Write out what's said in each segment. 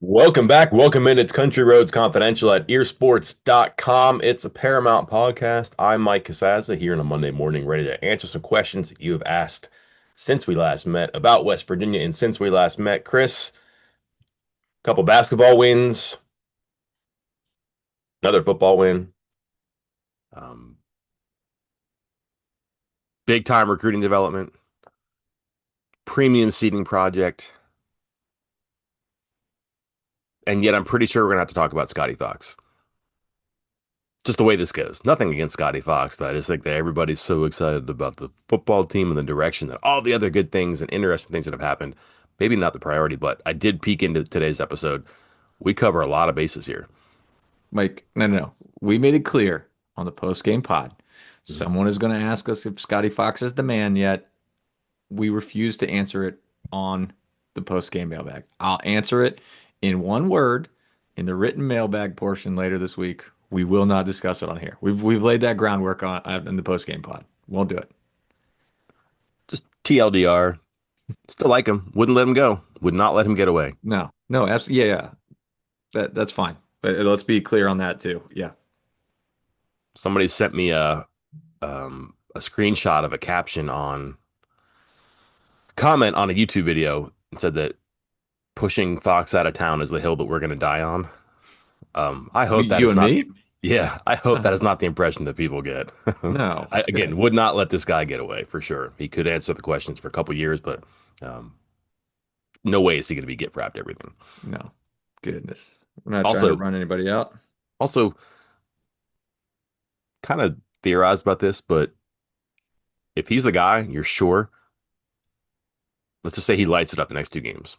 Welcome back. Welcome in. It's Country Roads Confidential at earsports.com. It's a Paramount podcast. I'm Mike Casazza here on a Monday morning, ready to answer some questions that you have asked since we last met about West Virginia. And since we last met, Chris, a couple basketball wins, another football win, um, big time recruiting development, premium seating project. And yet I'm pretty sure we're going to have to talk about Scotty Fox. Just the way this goes. Nothing against Scotty Fox, but I just think that everybody's so excited about the football team and the direction that all the other good things and interesting things that have happened. Maybe not the priority, but I did peek into today's episode. We cover a lot of bases here. Mike, no. We made it clear on the post game pod. Mhm. Someone is going to ask us if Scotty Fox is the man yet. We refuse to answer it on the post game mailbag. I'll answer it in one word in the written mailbag portion later this week. We will not discuss it on here. We've laid that groundwork on in the post game pod. Won't do it. Just TLDR. Still like him. Wouldn't let him go. Would not let him get away. No, absolutely. Yeah. That's fine. But let's be clear on that too. Yeah. Somebody sent me a screenshot of a caption on comment on a YouTube video and said that pushing Fox out of town is the hill that we're going to die on. I hope that You is and not me? the yeah, I hope that is not the impression that people get. No. I Yeah. again would not let this guy get away for sure. He could answer the questions for a couple years, but um, no way is he going to be get wrapped everything. No. Goodness. We're not trying to Also, run anybody out. also kind of theorized about this, but if he's the guy, you're sure. Let's just say he lights it up the next two games.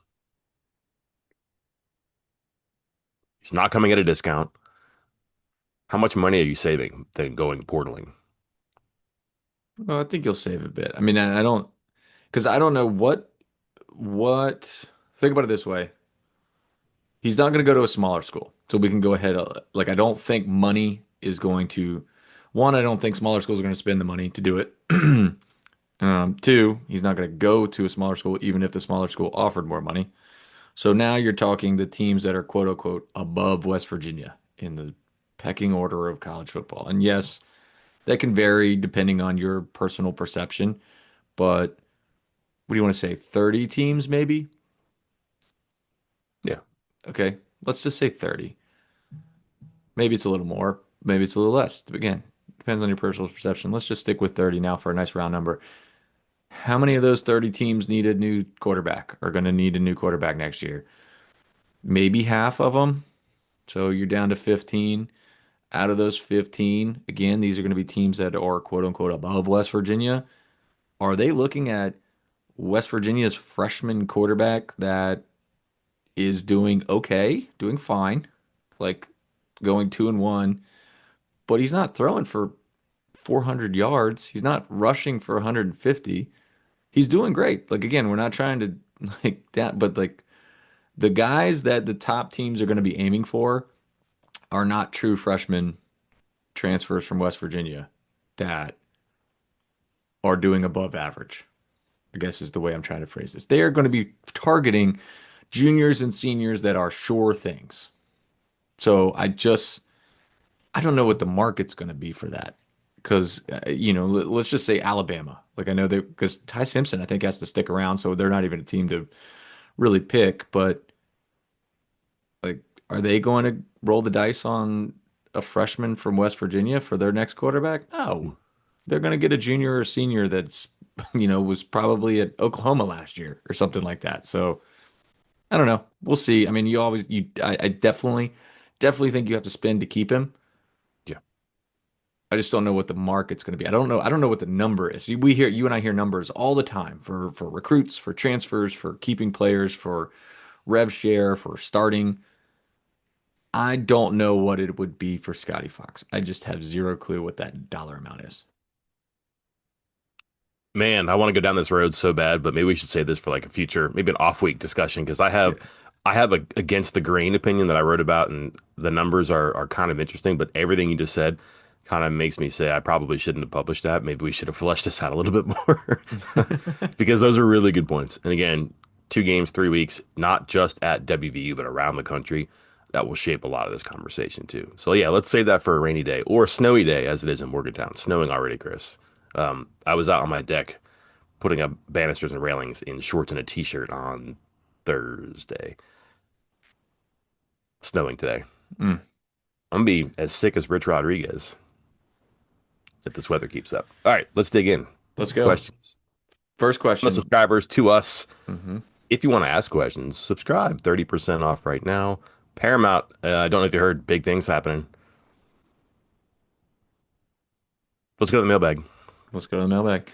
He's not coming at a discount. How much money are you saving than going portaling? Well, I think you'll save a bit. I mean, I don't, because I don't know what, think about it this way. He's not going to go to a smaller school. So we can go ahead. Like, I don't think money is going to, one, I don't think smaller schools are going to spend the money to do it. Two, he's not going to go to a smaller school, even if the smaller school offered more money. So now you're talking the teams that are quote unquote above West Virginia in the pecking order of college football. And yes, that can vary depending on your personal perception. But what do you want to say? 30 teams, maybe? Yeah, Okay, let's just say 30. Maybe it's a little more, maybe it's a little less. Again, depends on your personal perception. Let's just stick with 30 now for a nice round number. How many of those 30 teams need a new quarterback, are going to need a new quarterback next year? Maybe half of them. So you're down to 15. Out of those 15, again, these are going to be teams that are quote unquote above West Virginia. Are they looking at West Virginia's freshman quarterback that is doing okay, doing fine, like going 2-1, but he's not throwing for 400 yards. He's not rushing for 150. He's doing great. Like again, we're not trying to like that, but like the guys that the top teams are going to be aiming for are not true freshmen transfers from West Virginia that are doing above average, I guess is the way I'm trying to phrase this. They are going to be targeting juniors and seniors that are sure things. So I don't know what the market's going to be for that. Because, let's just say Alabama. Like I know that because Ty Simpson, I think, has to stick around. So they're not even a team to really pick. But like, are they going to roll the dice on a freshman from West Virginia for their next quarterback? No. They're going to get a junior or senior that's, was probably at Oklahoma last year or something like that. So I don't know. We'll see. I mean, I definitely think you have to spend to keep him. yeah. I just don't know what the market's going to be. I don't know. I don't know what the number is. You and I hear numbers all the time for recruits, for transfers, for keeping players, for rev share, for starting. I don't know what it would be for Scotty Fox. I just have zero clue what that dollar amount is. Man, I want to go down this road so bad, but maybe we should save this for like a future, maybe an off week discussion because Yeah. I have a against the grain opinion that I wrote about, and the numbers are kind of interesting, but everything you just said kind of makes me say I probably shouldn't have published that. Maybe we should have fleshed this out a little bit more because those are really good points. And again, 2 games, 3 weeks, not just at WVU, but around the country. That will shape a lot of this conversation too. So yeah, let's save that for a rainy day or a snowy day as it is in Morgantown. Snowing already, Chris. I was out on my deck putting up banisters and railings in shorts and a t-shirt on Thursday. Snowing today. Mm, I'm gonna be as sick as Rich Rodriguez if this weather keeps up. All right, let's dig in. let's go. Questions. First From the question. subscribers to us. Hmm. If you want to ask questions, subscribe. 30% off right now. Paramount, I don't know if you heard big things happening. Let's go to the mailbag. Let's go to the mailbag.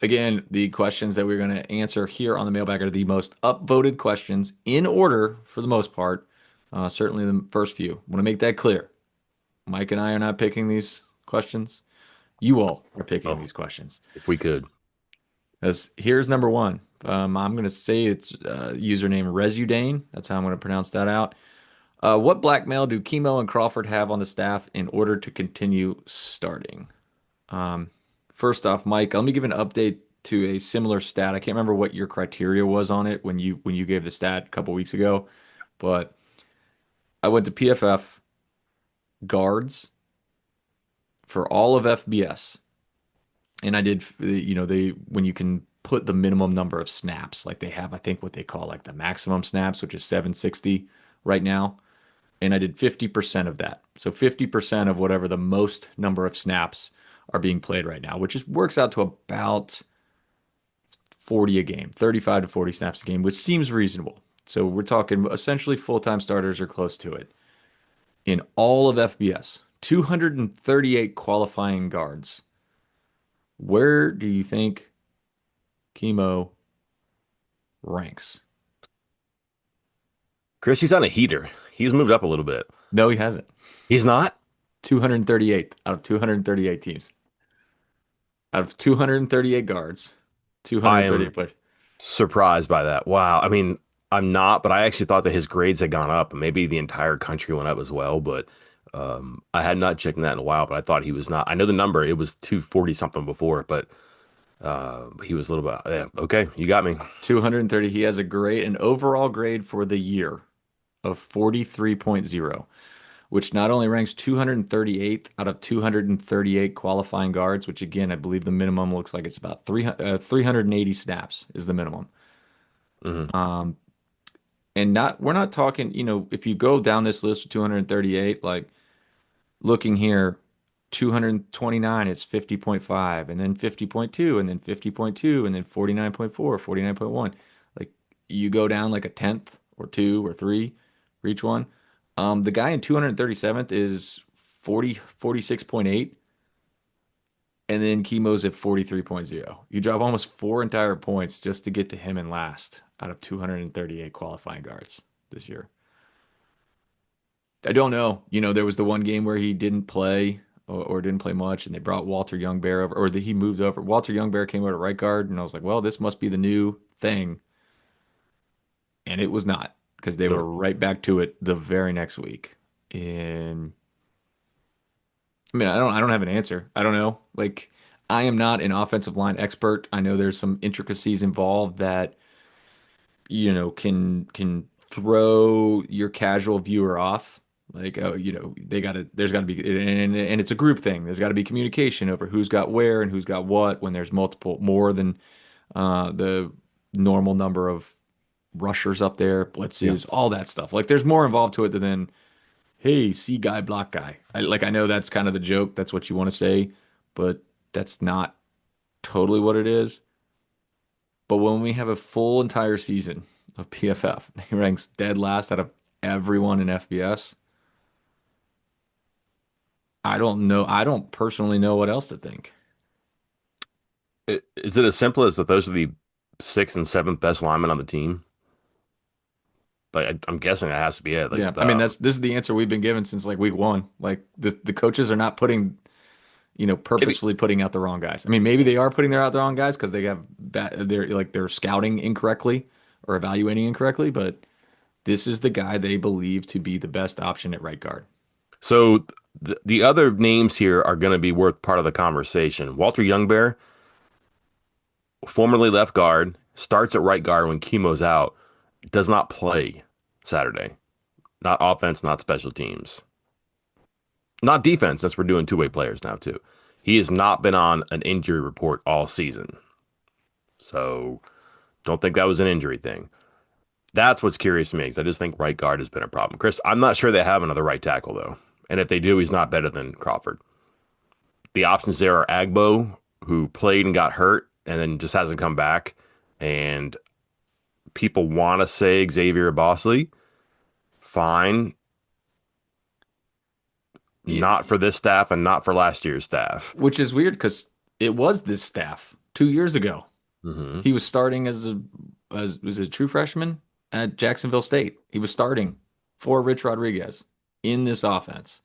Again, the questions that we're going to answer here on the mailbag are the most upvoted questions in order for the most part. Certainly the first few. Want to make that clear. Mike and I are not picking these questions. You all are picking Oh, these questions. if we could. As here's number one. I'm going to say it's username Resudane. That's how I'm going to pronounce that out. What blackmail do Chemo and Crawford have on the staff in order to continue starting? Um, First off, Mike, let me give an update to a similar stat. I can't remember what your criteria was on it when you gave the stat a couple weeks ago, but I went to PFF guards for all of FBS, and I did they when you can put the minimum number of snaps, like they have, I think what they call like the maximum snaps, which is 760 right now, and I did 50% of that. So 50% of whatever the most number of snaps are being played right now, which is works out to about 40 a game, 35 to 40 snaps a game, which seems reasonable. So we're talking essentially full-time starters or close to it. In all of FBS, 238 qualifying guards. Where do you think Chemo ranks? Chris, he's on a heater. He's moved up a little bit. No, he hasn't. He's not? 238 out of 238 teams. Out of 238 guards, I 238 am players. surprised by that. Wow. I mean, I'm not, but I actually thought that his grades had gone up. Maybe the entire country went up as well, but I had not checked that in a while, but I thought he was not. I know the number, it was 240 something before, but he was a little bit, yeah, okay, you got me. 230. He has an overall grade for the year of 43.0, which not only ranks 238th out of 238 qualifying guards, which again, I believe the minimum looks like it's about 380 snaps is the minimum. Hmm. Um, and not we're not talking, if you go down this list of 238, like looking here, 229 is 50.5, and then 50.2, and then 50.2, and then 49.4, 49.1. Like you go down like a tenth or two or three for each one. The guy in 237th is 46.8, and then Chemo's at 43.0. You drop almost four entire points just to get to him in last out of 238 qualifying guards this year. I don't know. There was the one game where he didn't play or didn't play much, and they brought Walter Youngbear over, or he moved over. Walter Youngbear came over to right guard, and I was like, well, this must be the new thing. And it was not, because they were No. right back to it the very next week. And I mean, I don't have an answer. I don't know. Like, I am not an offensive line expert. I know there's some intricacies involved that can throw your casual viewer off. Like, oh, there's gotta be, and it's a group thing. There's gotta be communication over who's got where and who's got what when there's more than the normal number of rushers up there, blitzes, Yes. all that stuff. Like, there's more involved to it than, hey, see guy, block guy. I know that's kind of the joke. That's what you want to say, but that's not totally what it is. But when we have a full entire season of PFF, he ranks dead last out of everyone in FBS. I don't know. I don't personally know what else to think. Is it as simple as that those are the sixth and seventh best linemen on the team? Like, I'm guessing that has to be it. Like, Yeah, I mean this is the answer we've been given since like week one. Like the coaches are not maybe. purposefully putting out the wrong guys. I mean maybe they are putting out the wrong guys because they have they're scouting incorrectly or evaluating incorrectly, but this is the guy they believe to be the best option at right guard. So the other names here are going to be worth part of the conversation. Walter Youngbear, formerly left guard. starts at right guard when Chemo's out, does not play Saturday. Not offense, not special teams. Not defense, since we're doing two-way players now too. He has not been on an injury report all season. So don't think that was an injury thing. That's what's curious to me because I just think right guard has been a problem. Chris, I'm not sure they have another right tackle though. And if they do, he's not better than Crawford. The options there are Agbo, who played and got hurt and then just hasn't come back. And people want to say Xavier Bosley. Fine. Yeah, Not for this staff and not for last year's staff. which is weird because it was this staff 2 years ago. Hmm. He was starting as was a true freshman at Jacksonville State. He was starting for Rich Rodriguez in this offense.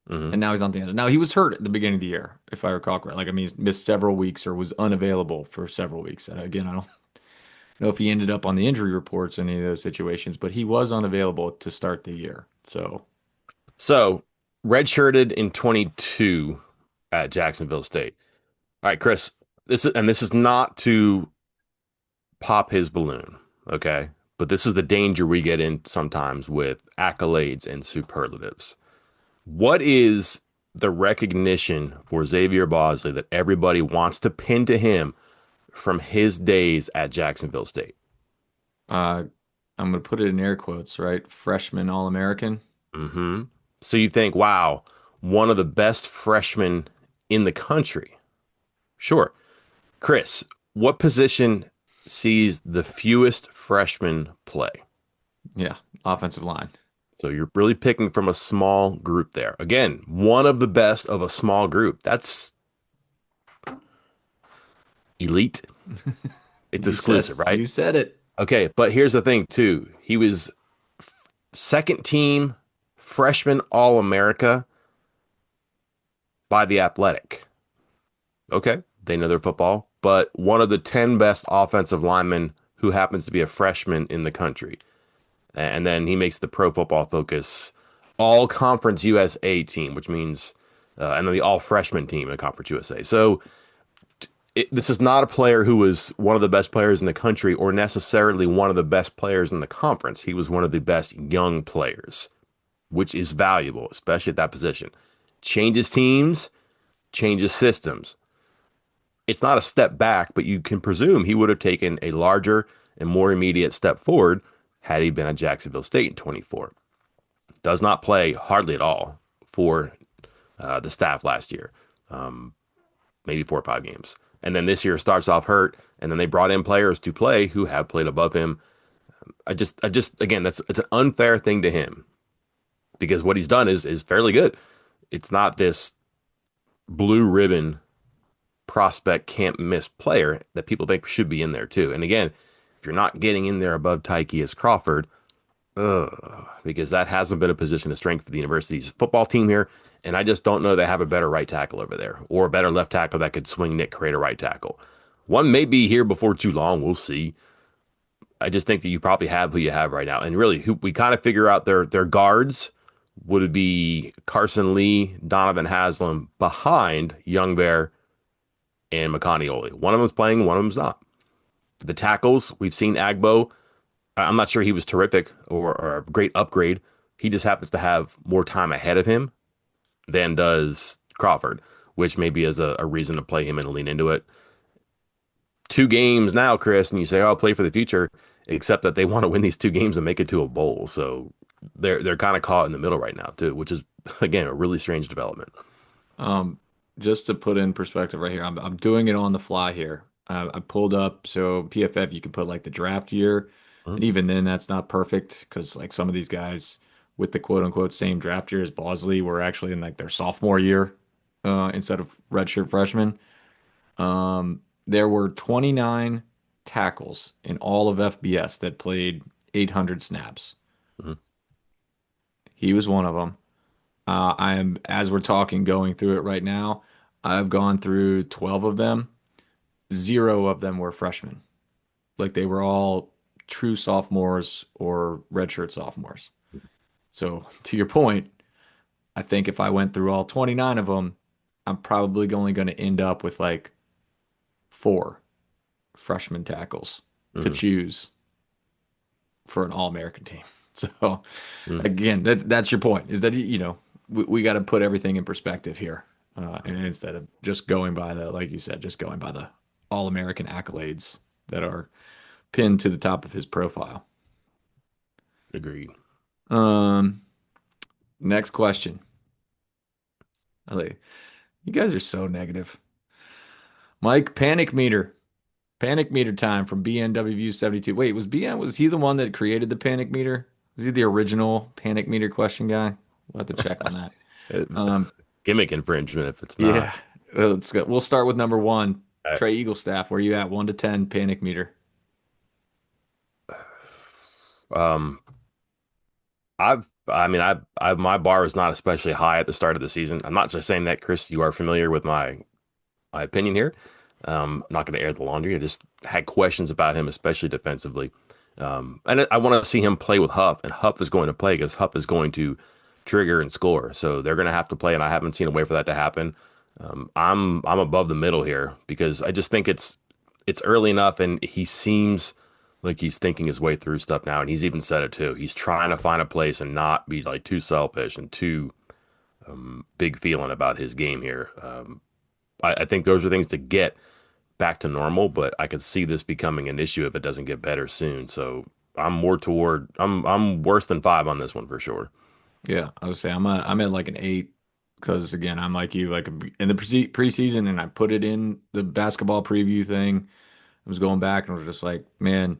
Hmm. And now he's on the end. Now he was hurt at the beginning of the year, if I recall correctly. Like I mean, he's missed several weeks or was unavailable for several weeks. And again, I don't know if he ended up on the injury reports in any of those situations, but he was unavailable to start the year. So So, redshirted in 22 at Jacksonville State. All right, Chris, this is not to pop his balloon, okay? But this is the danger we get in sometimes with accolades and superlatives. What is the recognition for Xavier Bosley that everybody wants to pin to him from his days at Jacksonville State? uh, I'm going to put it in air quotes, right? Freshman All-American. Hmm. So you think, wow, one of the best freshmen in the country. Sure. Chris, what position sees the fewest freshmen play? Yeah, offensive line. So you're really picking from a small group there. Again, one of the best of a small group. That's elite. It's exclusive, right? You said it. Okay, but here's the thing too. He was second team freshman All America by the Athletic. Okay, they know their football, but one of the 10 best offensive linemen who happens to be a freshman in the country. And then he makes the Pro Football Focus All Conference USA team, which means, and then the All Freshman team in Conference USA. So this is not a player who was one of the best players in the country or necessarily one of the best players in the conference. He was one of the best young players, which is valuable, especially at that position. Changes teams, changes systems. It's not a step back, but you can presume he would have taken a larger and more immediate step forward had he been at Jacksonville State in 24. Does not play hardly at all for the staff last year, maybe 4 or 5 games. And then this year starts off hurt, and then they brought in players to play who have played above him. Again, it's an unfair thing to him because what he's done is fairly good. It's not this blue ribbon prospect can't miss player that people think should be in there too. And again, if you're not getting in there above Tykeus Crawford, because that hasn't been a position of strength for the university's football team here. And I just don't know they have a better right tackle over there or a better left tackle that could swing Nick Crater right tackle. One may be here before too long. We'll see. I just think that you probably have who you have right now. And really, who we kind of figure out their guards would be Carson Lee, Donovan Haslam behind Young Bear and Makani Oli. One of them's playing, one of them's not. The tackles, we've seen Agbo. I'm not sure he was terrific or a great upgrade. He just happens to have more time ahead of him than does Crawford, which maybe is a reason to play him and lean into it. 2 games now, Chris, and you say, "Oh, I'll play for the future," except that they want to win these 2 games and make it to a bowl. So they're kind of caught in the middle right now too, which is again a really strange development. Um, just to put in perspective right here, I'm doing it on the fly here. I pulled up so PFF you can put like the draft year, Mhm. and even then that's not perfect because like some of these guys with the quote unquote same draft year as Bosley were actually in like their sophomore year instead of redshirt freshmen. There were 29 tackles in all of FBS that played 800 snaps. Mhm. He was one of them. I am, as we're talking, going through it right now. I've gone through 12 of them. Zero of them were freshmen. Like they were all true sophomores or redshirt sophomores. So to your point, I think if I went through all 29 of them, I'm probably only going to end up with like four. freshman tackles to Mm, choose for an All-American team. So mm, again, that's your point is that we got to put everything in perspective here, and instead of just going by the like you said, just going by the All-American accolades that are pinned to the top of his profile. agreed. Um, Next question. You guys are so negative. Mike, panic meter time from BNWV 72. Wait, was he the one that created the panic meter? Was he the original panic meter question guy? We'll have to check on that. Uh, Um, Gimmick infringement if it's not. yeah, let's go. We'll start with number one. I, Trey Eaglestaff, where you at? 1 to 10 panic meter. um, my bar is not especially high at the start of the season. I'm not just saying that, Chris. You are familiar with my opinion here. I'm not going to air the laundry. I just had questions about him, especially defensively. And I want to see him play with Huff, and Huff is going to play because Huff is going to trigger and score. So they're going to have to play, and I haven't seen a way for that to happen. I'm above the middle here because I just think it's early enough, and he seems like he's thinking his way through stuff now, and he's even said it too. He's trying to find a place and not be like too selfish and too big feeling about his game here. I think those are things to get back to normal, but I could see this becoming an issue if it doesn't get better soon. So I'm worse than five on this one for sure. Yeah, I would say I'm at like an 8 because again, I'm like you, like in the preseason, and I put it in the basketball preview thing. I was going back and was just like, man,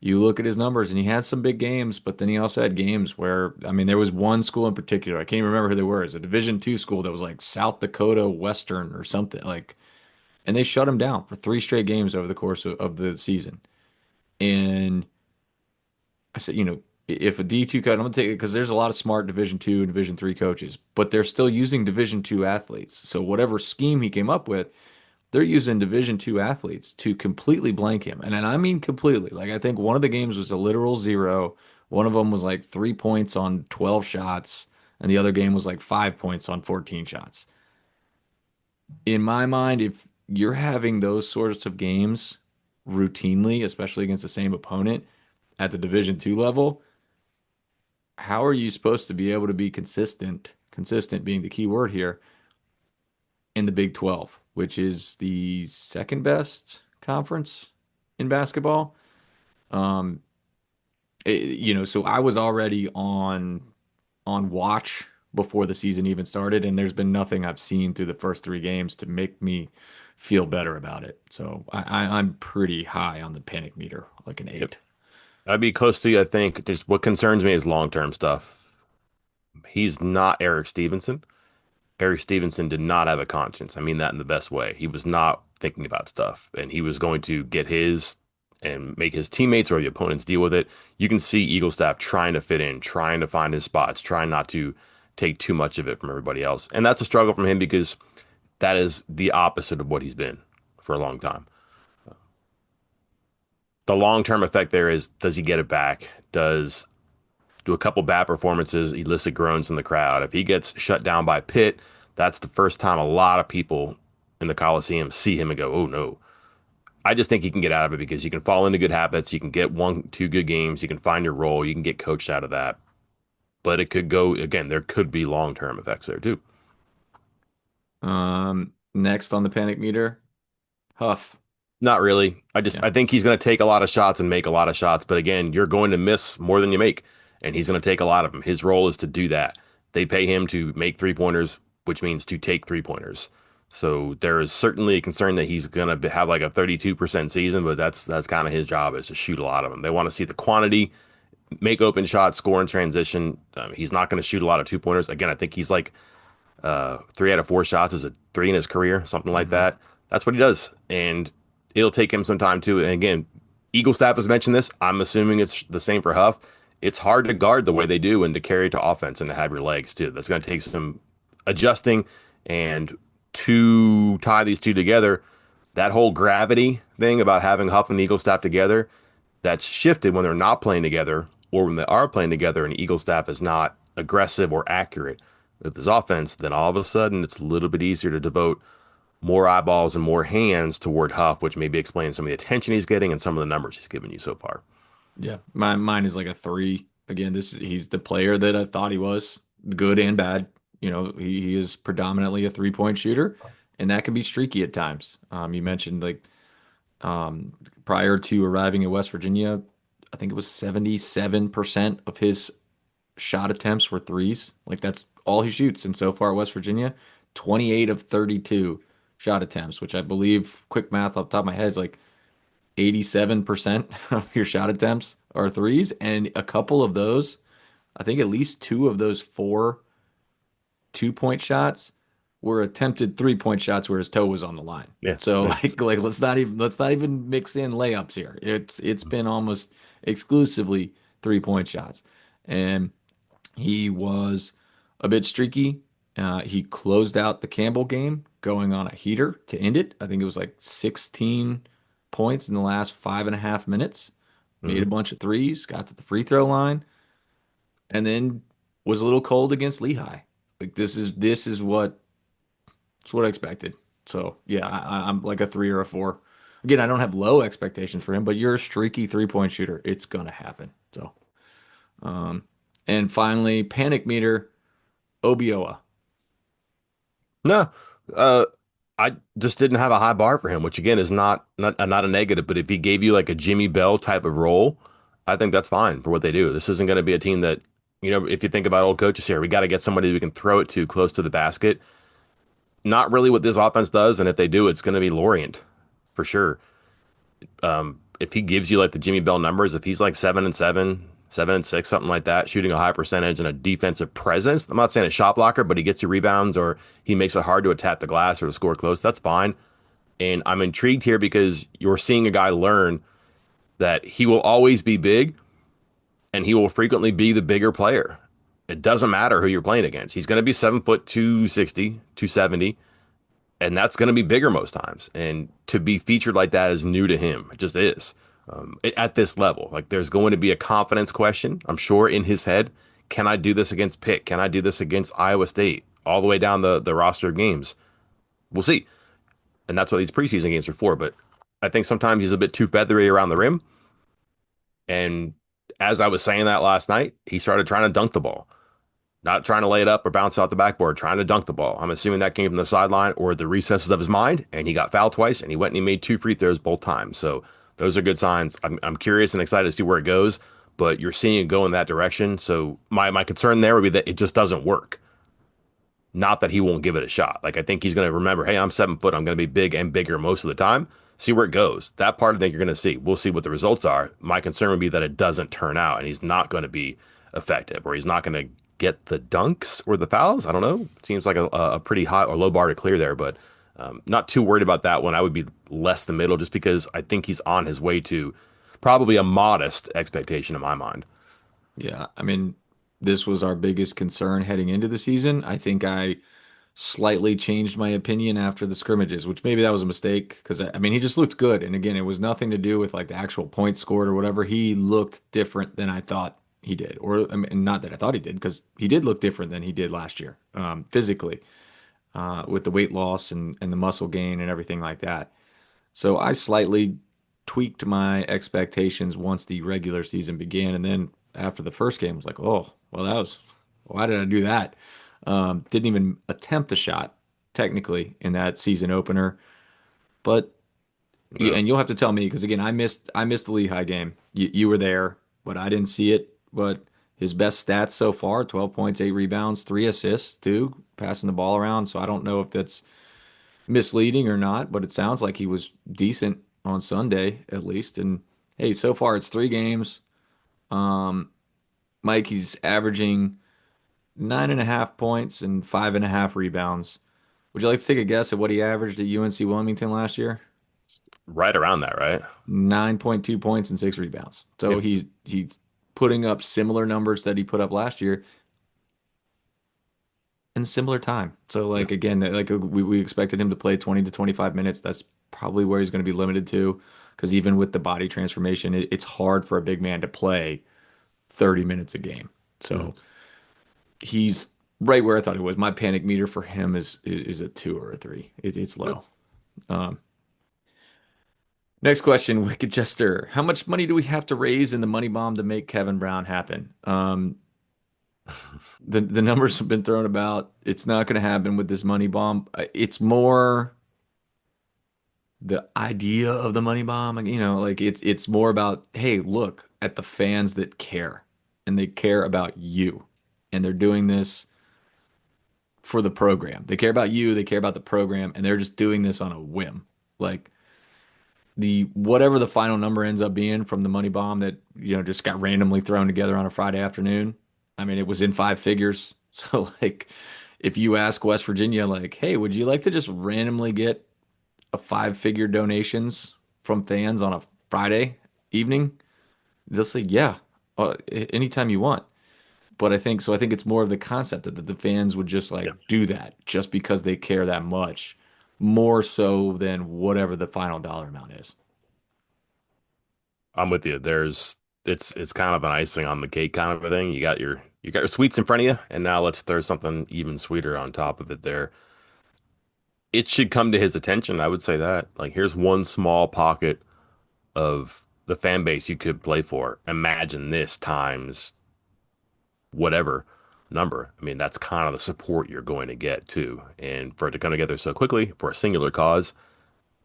you look at his numbers and he had some big games, but then he also had games where, I mean, there was one school in particular, I can't even remember who they were. It's a Division II school that was like South Dakota Western or something like, and they shut him down for 3 straight games over the course of the season. And I said, if a D2 coach, I'm gonna take it because there's a lot of smart Division II and Division III coaches, but they're still using Division II athletes. So whatever scheme he came up with, they're using Division II athletes to completely blank him. And I mean completely. Like I think one of the games was a literal zero. One of them was like 3 points on 12 shots, and the other game was like 5 points on 14 shots. In my mind, if you're having those sorts of games routinely, especially against the same opponent at the Division II level, how are you supposed to be able to be consistent? Consistent being the key word here in the Big 12, which is the second best conference in basketball. Um, so I was already on watch before the season even started, and there's been nothing I've seen through the first 3 games to make me feel better about it. So I'm pretty high on the panic meter, like an Yep. 8. I'd be close to you, I think. Just what concerns me is long-term stuff. He's not Eric Stevenson. Eric Stevenson did not have a conscience. I mean that in the best way. He was not thinking about stuff, and he was going to get his and make his teammates or the opponents deal with it. You can see Eagle staff trying to fit in, trying to find his spots, trying not to take too much of it from everybody else. And that's a struggle from him because that is the opposite of what he's been for a long time. The long-term effect there is, does he get it back? Does do a couple bad performances, elicit groans in the crowd. If he gets shut down by Pitt, that's the first time a lot of people in the Coliseum see him and go, "Oh no." I just think he can get out of it because you can fall into good habits. You can get 1, 2 good games. You can find your role. You can get coached out of that. But it could go again. There could be long-term effects there too. Next on the panic meter, Huff. Not really. Yeah. I think he's going to take a lot of shots and make a lot of shots. But again, you're going to miss more than you make, and he's going to take a lot of them. His role is to do that. They pay him to make 3 pointers, which means to take 3 pointers. So there is certainly a concern that he's going to have like a 32% season, but that's kind of his job is to shoot a lot of them. They want to see the quantity, make open shots, score in transition. He's not going to shoot a lot of 2 pointers. Again, I think he's like 3 out of 4 shots is a three in his career, something like Hmm. that. That's what he does, and it'll take him some time too. And again, Eagle staff has mentioned this. I'm assuming it's the same for Huff. It's hard to guard the way they do and to carry to offense and to have your legs too. That's going to take some adjusting and to tie these two together. That whole gravity thing about having Huff and Eagle staff together, that's shifted when they're not playing together or when they are playing together and Eagle staff is not aggressive or accurate with his offense, then all of a sudden it's a little bit easier to devote more eyeballs and more hands toward Huff, which maybe explains some of the attention he's getting and some of the numbers he's given you so far. Yeah, mine is like a three. Again, he's the player that I thought he was, good and bad. He is predominantly a 3-point shooter, and that can be streaky at times. You mentioned like prior to arriving in West Virginia, I think it was 77% of his shot attempts were threes. Like that's all he shoots. And so far at West Virginia, 28 of 32 shot attempts, which I believe, quick math off the top of my head, is like 87% of your shot attempts are threes. And a couple of those, I think at least two of those four 2-point shots were attempted 3-point shots where his toe was on the line. Yeah. So like let's not even mix in layups here. It's been almost exclusively 3-point shots. And he was a bit streaky. He closed out the Campbell game going on a heater to end it. I think it was like 16 points in the last 5.5 minutes. Made a Mhm. bunch of threes, got to the free throw line, and then was a little cold against Lehigh. Like this is what I expected. So yeah, I'm like a three or a four. Again, I don't have low expectations for him, but you're a streaky 3-point shooter. It's gonna happen. So um, and finally, panic meter. Obioa. No, uh, I just didn't have a high bar for him, which again is not a negative. But if he gave you like a Jimmy Bell type of role, I think that's fine for what they do. This isn't going to be a team that, if you think about old coaches here, we got to get somebody we can throw it to close to the basket. Not really what this offense does, and if they do, it's going to be Lorient for sure. If he gives you like the Jimmy Bell numbers, if he's like 7-7, 7-6, something like that, shooting a high percentage and a defensive presence, I'm not saying a shot blocker, but he gets you rebounds or he makes it hard to attack the glass or to score close. That's fine. And I'm intrigued here because you're seeing a guy learn that he will always be big and he will frequently be the bigger player. It doesn't matter who you're playing against. He's going to be 7 foot 260, 270, and that's going to be bigger most times. And to be featured like that is new to him. It just is. At this level, like there's going to be a confidence question, I'm sure, in his head. Can I do this against Pitt? Can I do this against Iowa State? All the way down the roster of games. We'll see. And that's what these preseason games are for. But I think sometimes he's a bit too feathery around the rim. And as I was saying that last night, he started trying to dunk the ball, not trying to lay it up or bounce out the backboard, trying to dunk the ball. I'm assuming that came from the sideline or the recesses of his mind, and he got fouled twice, and he went and he made two free throws both times. So those are good signs. I'm curious and excited to see where it goes, but you're seeing it go in that direction. So my concern there would be that it just doesn't work. Not that he won't give it a shot. Like I think he's going to remember, hey, I'm 7 foot. I'm going to be big and bigger most of the time. See where it goes. That part I think you're going to see. We'll see what the results are. My concern would be that it doesn't turn out and he's not going to be effective or he's not going to get the dunks or the fouls. I don't know. It seems like a pretty high or low bar to clear there, but not too worried about that one. I would be less the middle just because I think he's on his way to probably a modest expectation in my mind. Yeah, I mean, this was our biggest concern heading into the season. I think I slightly changed my opinion after the scrimmages, which maybe that was a mistake because I mean he just looked good. And again, it was nothing to do with like the actual points scored or whatever. He looked different than I thought he did, or I mean, not that I thought he did, because he did look different than he did last year, physically, with the weight loss and the muscle gain and everything like that. So I slightly tweaked my expectations once the regular season began, and then after the first game, I was like, oh, well, why did I do that? Didn't even attempt a shot technically in that season opener, but Yeah. and you'll have to tell me because again, I missed the Lehigh game. You were there, but I didn't see it. But his best stats so far: 12 points, 8 rebounds, 3 assists, too, passing the ball around. So I don't know if that's misleading or not, but it sounds like he was decent on Sunday at least. And hey, so far it's 3 games. Um, Mike, he's averaging 9.5 points and 5.5 rebounds. Would you like to take a guess at what he averaged at UNC Wilmington last year? Right around that, right? 9.2 points and 6 rebounds. So Yeah. he's putting up similar numbers that he put up last year in similar time. So Yeah. like again, like we expected him to play 20 to 25 minutes. That's probably where he's going to be limited to because even with the body transformation, it's hard for a big man to play 30 minutes a game. Mhm. So he's right where I thought it was. My panic meter for him is a two or a three. It's low. Um, Next question, Wicked Jester. How much money do we have to raise in the money bomb to make Kevin Brown happen? The numbers have been thrown about. It's not going to happen with this money bomb. It's more the idea of the money bomb. Like, like it's more about, hey, look at the fans that care, and they care about you, and they're doing this for the program. They care about you. They care about the program, and they're just doing this on a whim. Like the whatever the final number ends up being from the money bomb that just got randomly thrown together on a Friday afternoon. I mean, it was in five figures. So like if you ask West Virginia like, "Hey, would you like to just randomly get a five-figure donations from fans on a Friday evening?" They'll say, "Yeah, anytime you want." But I think it's more of the concept that the fans would just Yeah, like do that just because they care that much, more so than whatever the final dollar amount is. I'm with you. It's kind of an icing on the cake kind of a thing. You got your sweets in front of you, and now let's throw something even sweeter on top of it there. It should come to his attention, I would say that. Like here's one small pocket of the fan base you could play for. Imagine this times whatever number. I mean, that's kind of the support you're going to get too. And for it to come together so quickly for a singular cause,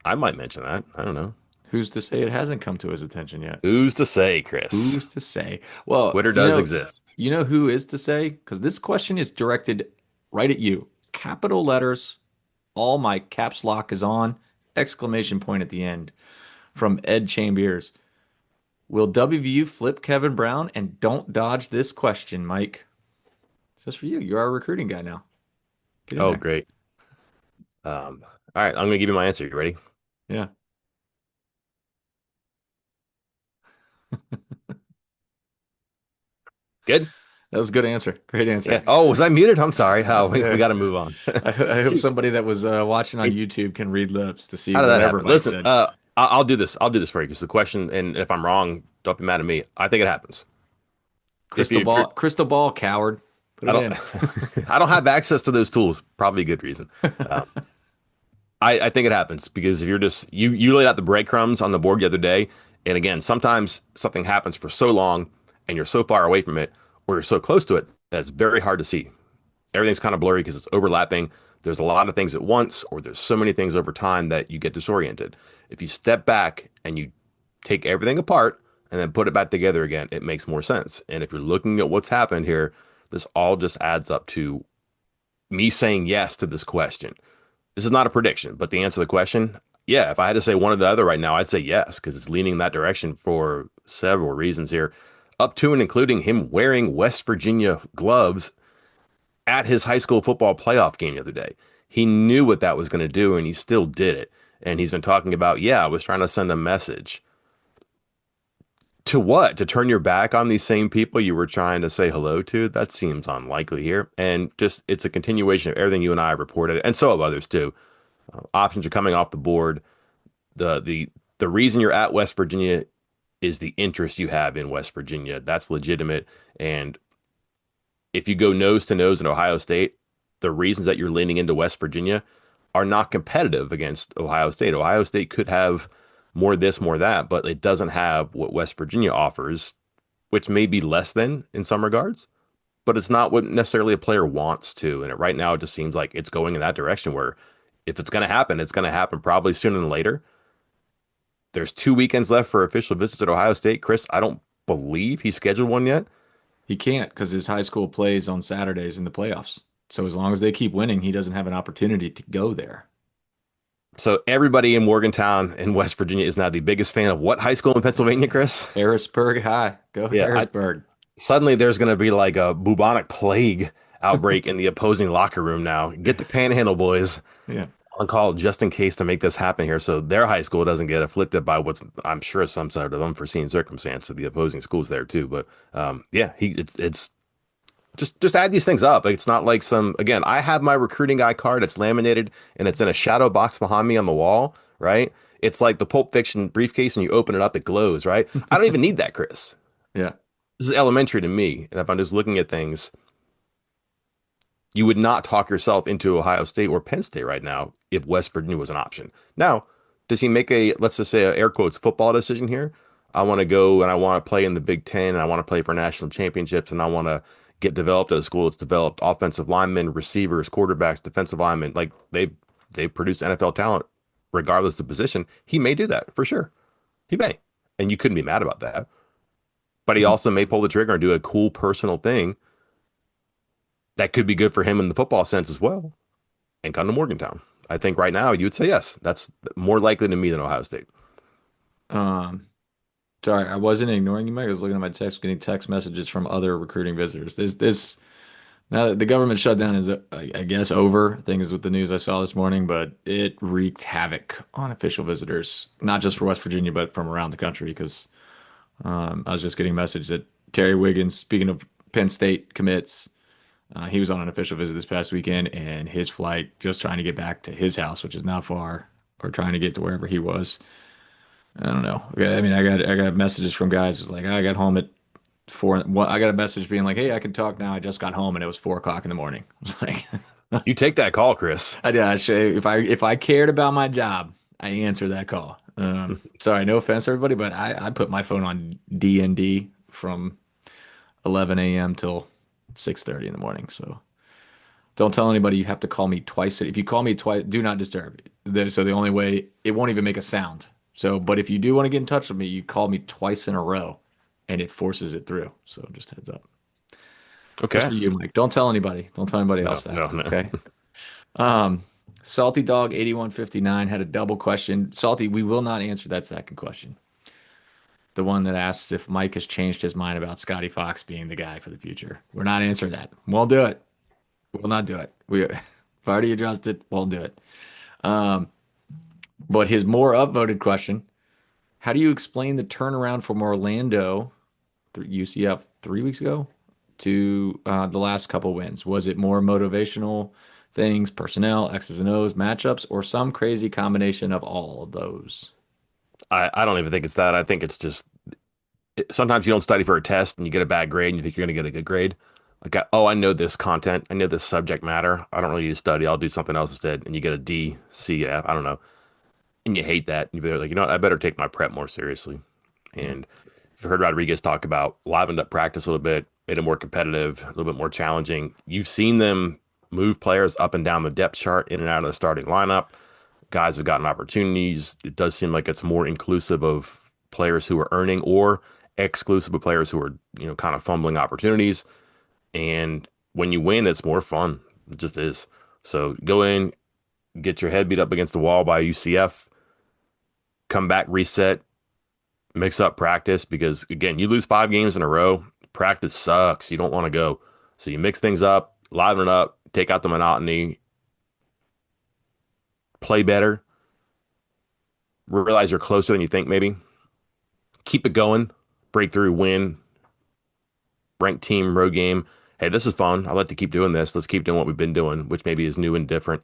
I might mention that. I don't know. Who's to say it hasn't come to his attention yet? Who's to say, Chris? Who's to say? Well, Twitter does exist. you know who is to say? Because this question is directed right at you. Capital letters, all my caps lock is on, exclamation point at the end from Ed Chambers. Will WVU flip Kevin Brown? And don't dodge this question, Mike. It's just for you. You're our recruiting guy now. Get in Oh, there. great. All right, I'm gonna give you my answer. You ready? Yeah. Good? That was a good answer. Great Yeah. answer. Oh, was I muted? I'm sorry. Oh, we Yeah. got to move on. I hope Shoot. somebody that was watching on It, YouTube can read lips to see how did that whatever happen? Mike Listen, said. I'll do this. I'll do this for you because the question, and if I'm wrong, don't be mad at me. I think it happens. If you're, Crystal ball, coward. Put I it don't, in. I don't have access to those tools. Probably a good reason. Um, I think it happens because if you're just you laid out the breadcrumbs on the board the other day, and again, sometimes something happens for so long and you're so far away from it or you're so close to it that it's very hard to see. Everything's kind of blurry because it's overlapping. There's a lot of things at once, or there's so many things over time that you get disoriented. If you step back and you take everything apart and then put it back together again, it makes more sense. And if you're looking at what's happened here, this all just adds up to me saying yes to this question. This is not a prediction, but the answer to the question, yeah, if I had to say one or the other right now, I'd say yes, because it's leaning in that direction for several reasons here, up to and including him wearing West Virginia gloves at his high school football playoff game the other day. He knew what that was going to do, and he still did it. And he's been talking about, yeah, I was trying to send a message. To what? To turn your back on these same people you were trying to say hello to? That seems unlikely here. And just, it's a continuation of everything you and I have reported, and so have others too. Options are coming off the board. The reason you're at West Virginia is the interest you have in West Virginia. That's legitimate. And if you go nose to nose in Ohio State, the reasons that you're leaning into West Virginia are not competitive against Ohio State. Ohio State could have more this, more that, but it doesn't have what West Virginia offers, which may be less than in some regards, but it's not what necessarily a player wants to. And right now, it just seems like it's going in that direction where if it's going to happen, it's going to happen probably sooner than later. There's 2 weekends left for official visits at Ohio State. Chris, I don't believe he scheduled one yet. He can't because his high school plays on Saturdays in the playoffs. So as long as they keep winning, he doesn't have an opportunity to go there. So everybody in Morgantown in West Virginia is now the biggest fan of what high school in Pennsylvania, Chris? Harrisburg High. Go Yeah, Harrisburg. suddenly there's going to be like a bubonic plague outbreak in the opposing locker room now. Get the panhandle boys Yeah. on call just in case to make this happen here, so their high school doesn't get afflicted by what's I'm sure some sort of unforeseen circumstance to the opposing schools there too. But yeah, it's just add these things up. Like, it's not like some again. I have my recruiting guy card. It's laminated and it's in a shadow box behind me on the wall. Right. It's like the Pulp Fiction briefcase. When you open it up, it glows. Right. I don't even need that, Chris. Yeah. This is elementary to me. And if I'm just looking at things, You would not talk yourself into Ohio State or Penn State right now if West Virginia was an option. Now, does he make a, let's just say, a air quotes football decision here? I want to go and I want to play in the Big Ten and I want to play for national championships and I want to get developed at a school that's developed offensive linemen, receivers, quarterbacks, defensive linemen. Like they produce NFL talent regardless of position. He may do that for sure. He may. And you couldn't be mad about that. But he also may pull the trigger and do a cool personal thing that could be good for him in the football sense as well and come to Morgantown. I think right now you would say yes. That's more likely to me than Ohio State. Um, Sorry, I wasn't ignoring you, Mike. I was looking at my text, getting text messages from other recruiting visitors. This now that the government shutdown is, I guess, over. I think is what the news I saw this morning, but it wreaked havoc on official visitors, not just for West Virginia, but from around the country. Because I was just getting a message that Terry Wiggins, speaking of Penn State commits, he was on an official visit this past weekend, and his flight, just trying to get back to his house, which is not far, or trying to get to wherever he was. I don't know. I mean, I got messages from guys who's like, I got home at four. Well, I got a message being like, "Hey, I can talk now. I just got home and it was 4 o'clock in the morning." I was like, You take that call, Chris. if I cared about my job, I answer that call. Sorry, no offense, everybody, but I put my phone on D&D from 11 a.m. till 6:30 in the morning. So don't tell anybody you have to call me twice. If you call me twice, do not disturb. So the only way it won't even make a sound. So, but if you do want to get in touch with me, you call me twice in a row, and it forces it through. So just heads up. Just Okay. for you, Mike. Don't tell anybody. Don't tell anybody No, else that. no, no. Okay. Um, Salty Dog 8159 had a double question. Salty, we will not answer that second question. The one that asks if Mike has changed his mind about Scotty Fox being the guy for the future. We're not answering that. Won't do it. We'll not do it. We've already addressed it. Won't do it. Um, but his more upvoted question: how do you explain the turnaround from Orlando, UCF 3 weeks ago, to the last couple wins? Was it more motivational things, personnel, X's and O's, matchups, or some crazy combination of all of those? I don't even think it's that. I think it's just sometimes you don't study for a test and you get a bad grade and you think you're going to get a good grade. Like, oh, I know this content. I know this subject matter. I don't really need to study. I'll do something else instead. And you get a D, C, F. I don't know. And you hate that. And you're like, you know what? I better take my prep more seriously. Yeah. And you've heard Rodriguez talk about livened up practice a little bit, made it more competitive, a little bit more challenging. You've seen them move players up and down the depth chart, in and out of the starting lineup. Guys have gotten opportunities. It does seem like it's more inclusive of players who are earning or exclusive of players who are, kind of fumbling opportunities. And when you win, it's more fun. It just is. So go in, get your head beat up against the wall by UCF, come back, reset, mix up practice because again, you lose 5 games in a row. Practice sucks. You don't want to go. So you mix things up, liven it up, take out the monotony, play better, realize you're closer than you think maybe. Keep it going, breakthrough win, ranked team, road game. Hey, this is fun. I'd like to keep doing this. Let's keep doing what we've been doing, which maybe is new and different.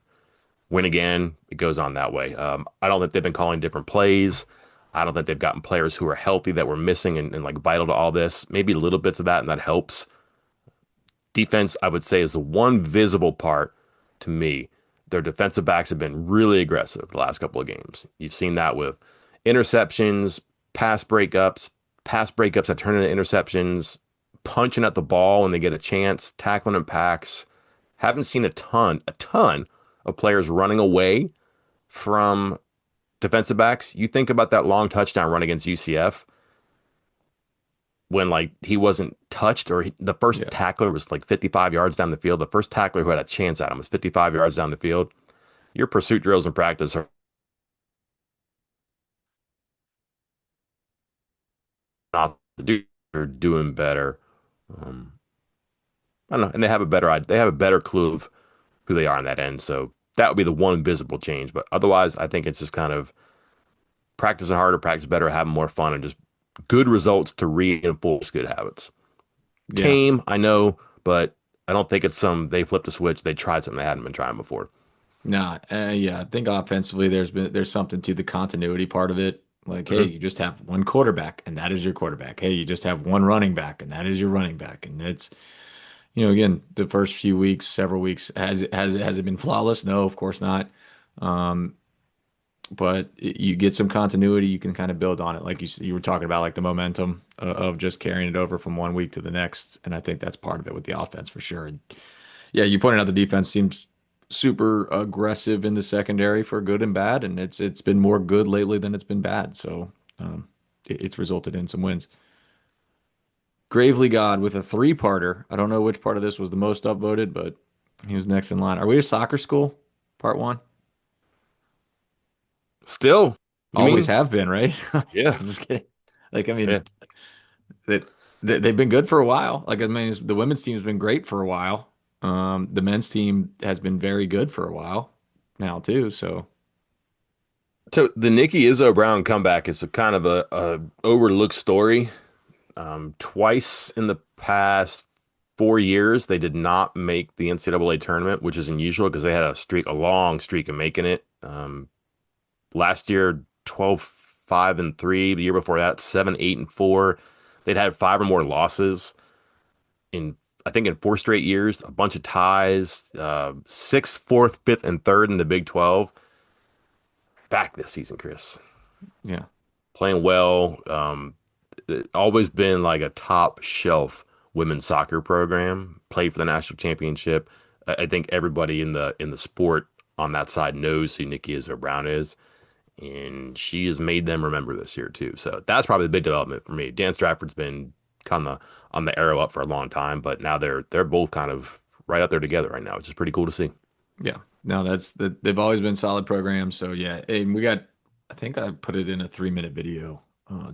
Win again. It goes on that way. I don't think they've been calling different plays. I don't think they've gotten players who are healthy that were missing and like vital to all this. Maybe little bits of that, and that helps. Defense, I would say, is the one visible part to me. Their defensive backs have been really aggressive the last couple of games. You've seen that with interceptions, pass breakups that turn into interceptions, punching at the ball when they get a chance, tackling in packs. Haven't seen a ton of players running away from defensive backs. You think about that long touchdown run against UCF when like he wasn't touched or the first Yeah. tackler was like 55 yards down the field. The first tackler who had a chance at him was 55 yards down the field. Your pursuit drills in practice are not to do. They're doing better. Um, I don't know, and they have a better clue of who they are on that end. So that would be the one visible change. But otherwise, I think it's just kind of practicing harder, practice better, having more fun, and just good results to reinforce good habits. Yeah. Tame, I know, but I don't think it's they flipped a switch. They tried something they hadn't been trying before. Nah, yeah, I think offensively there's something to the continuity part of it. Like, hey, Hmm. you just have one quarterback and that is your quarterback. Hey, you just have one running back and that is your running back. And Again, the first few weeks, several weeks, has it been flawless? No, of course not. Um, but you get some continuity, you can kind of build on it, like you were talking about, like the momentum of just carrying it over from one week to the next, and I think that's part of it with the offense for sure. And yeah, you pointed out the defense seems super aggressive in the secondary for good and bad, and it's been more good lately than it's been bad. So it's resulted in some wins. Gravely God with a three-parter. I don't know which part of this was the most upvoted, but he was next in line. Are we a soccer school? Part one. Still, you Always mean? have been, right? Yeah, I'm just kidding. Like, I yeah. mean, that they've been good for a while. Like, I mean, the women's team's been great for a while. The men's team has been very good for a while now too. So So the Nikki Izzo Brown comeback is a kind of a overlooked story. Twice in the past 4 years, they did not make the NCAA tournament, which is unusual because they had a long streak of making it. Last year, 12-5-3. The year before that, 7-8-4. They'd had five or more losses in, I think, in 4 straight years, a bunch of ties, sixth, fourth, fifth, and third in the Big 12. Back this season, Chris. yeah, Playing well. Always been like a top shelf women's soccer program. Played for the national championship. I think everybody in the sport on that side knows who Nikki Izzo Brown is, and she has made them remember this year too. So that's probably the big development for me. Dan Stratford's been kind of on the arrow up for a long time, but now they're both kind of right up there together right now, which is pretty cool to see. yeah. No, they've always been solid programs. So yeah, and we got. I think I put it in a 3-minute video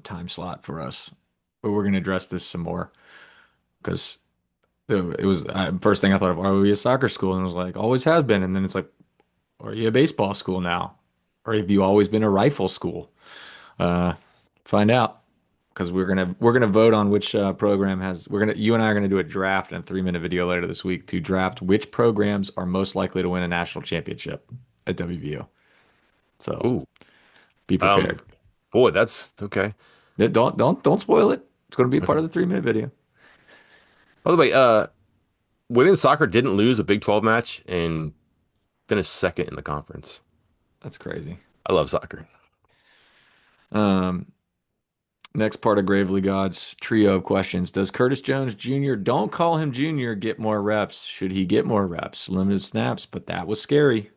time slot for us, but we're gonna address this some more because it was first thing I thought of. Are we a soccer school? And it was like always has been, and then it's like, are you a baseball school now, or have you always been a rifle school? Uh, find out because we're gonna vote on which program has. You and I are gonna do a draft and a 3-minute video later this week to draft which programs are most likely to win a national championship at WVU. So Ooh, be um, prepared. boy, that's okay. Don't spoil it. It's going to be part Okay. of the 3-minute video. By the way, women's soccer didn't lose a Big 12 match and finished second in the conference. That's crazy. I love soccer. Um, Next part of Gravely God's trio of questions. Does Curtis Jones Jr., don't call him Jr., get more reps? Should he get more reps? Limited snaps, but that was scary.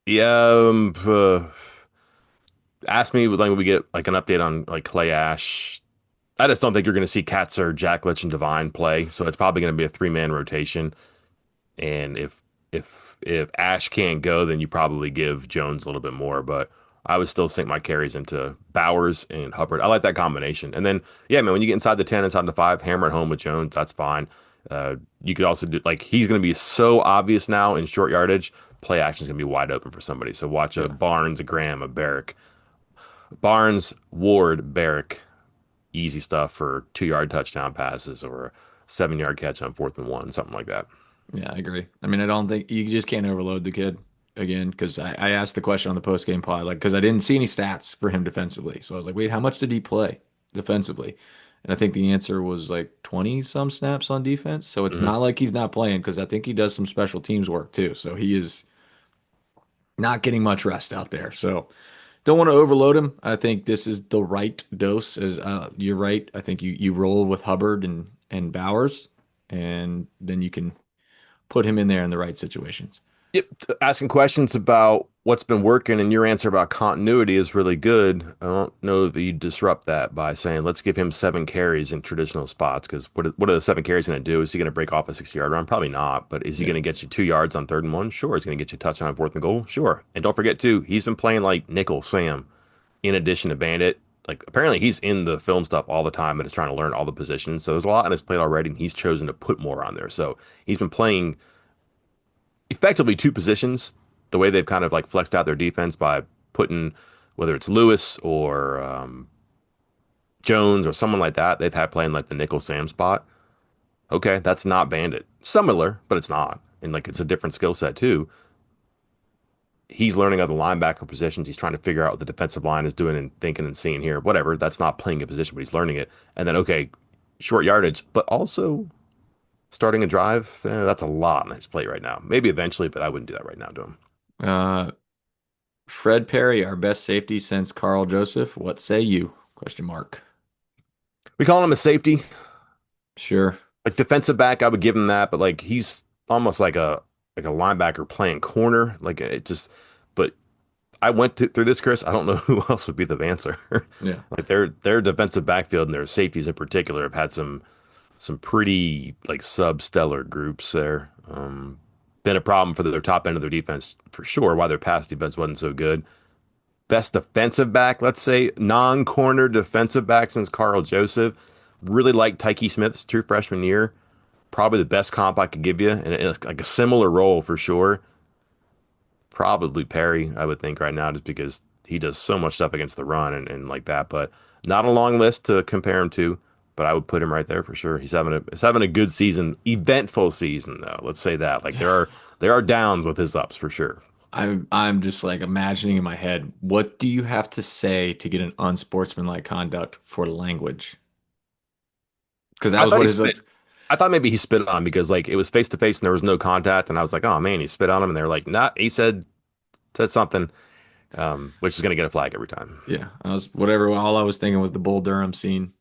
Yeah, ask me like when we get like an update on like Clay Ash. I just don't think you're going to see Katzer, Jacklich, and Devine play. So it's probably going to be a three-man rotation. And if Ash can't go, then you probably give Jones a little bit more. But I would still sink my carries into Bowers and Hubbard. I like that combination. And then yeah, man, when you get inside the 10, inside the 5, hammer it home with Jones. That's fine. You could also do like he's going to be so obvious now in short yardage. Play action is going to be wide open for somebody. So watch a Yeah. Barnes, a Graham, a Barrick. Barnes, Ward, Barrick, easy stuff for 2 yard touchdown passes or a 7 yard catch on 4th and 1, something like that. Yeah, I agree. I mean, I don't think you just can't overload the kid again because I asked the question on the post game pod, like, because I didn't see any stats for him defensively. So I was like, wait, how much did he play defensively? And I think the answer was like 20 some snaps on defense. So it's Hmm. not like he's not playing because I think he does some special teams work too. So he is not getting much rest out there. So don't want to overload him. I think this is the right dose. As you're right. I think you roll with Hubbard and Bowers, and then you can put him in there in the right situations. Yep, asking questions about what's been working and your answer about continuity is really good. I don't know that you disrupt that by saying let's give him 7 carries in traditional spots because what are the 7 carries going to do? Is he going to break off a 60 yard run? Probably not. But is he Yeah, going to get you 2 yards on 3rd and 1? Sure. Is he going to get you a touchdown on 4th and goal? Sure. And don't forget too, he's been playing like nickel Sam in addition to Bandit. Like apparently he's in the film stuff all the time and is trying to learn all the positions. So there's a lot on his plate already, and he's chosen to put more on there. So he's been playing effectively two positions, the way they've kind of like flexed out their defense by putting whether it's Lewis or Jones or someone like that, they've had playing like the nickel Sam spot. Okay, that's not Bandit. Similar, but it's not. And like it's a different skill set too. He's learning other linebacker positions. He's trying to figure out what the defensive line is doing and thinking and seeing here. Whatever. That's not playing a position, but he's learning it. And then okay, short yardage, but also starting a drive. That's a lot on his plate right now. Maybe eventually, but I wouldn't do that right now to him. Uh, Fred Perry, our best safety since Carl Joseph. What say you? Question mark. We call him a safety, Sure. like defensive back. I would give him that, but like he's almost like a linebacker playing corner. Like it just, but I through this, Chris. I don't know who else would be the answer. Yeah. Like their defensive backfield and their safeties in particular have had some pretty like sub-stellar groups there. Been a problem for their top end of their defense for sure. Why their pass defense wasn't so good. Best defensive back, let's say non-corner defensive back since Carl Joseph. Really like Tyke Smith's true freshman year. Probably the best comp I could give you, and like a similar role for sure. Probably Perry, I would think right now, just because he does so much stuff against the run and like that. But not a long list to compare him to. But I would put him right there for sure. He's having a good season, eventful season though. Let's say that. Like there are downs with his ups for sure. I'm just like imagining in my head, what do you have to say to get an unsportsmanlike conduct for language? Because that I was thought what he his spit. I thought maybe he spit on him because like it was face to face and there was no contact, and I was like, oh man, he spit on him, and they're like, nah, he said something, which is gonna get a flag every time. yeah, I was whatever. All I was thinking was the Bull Durham scene.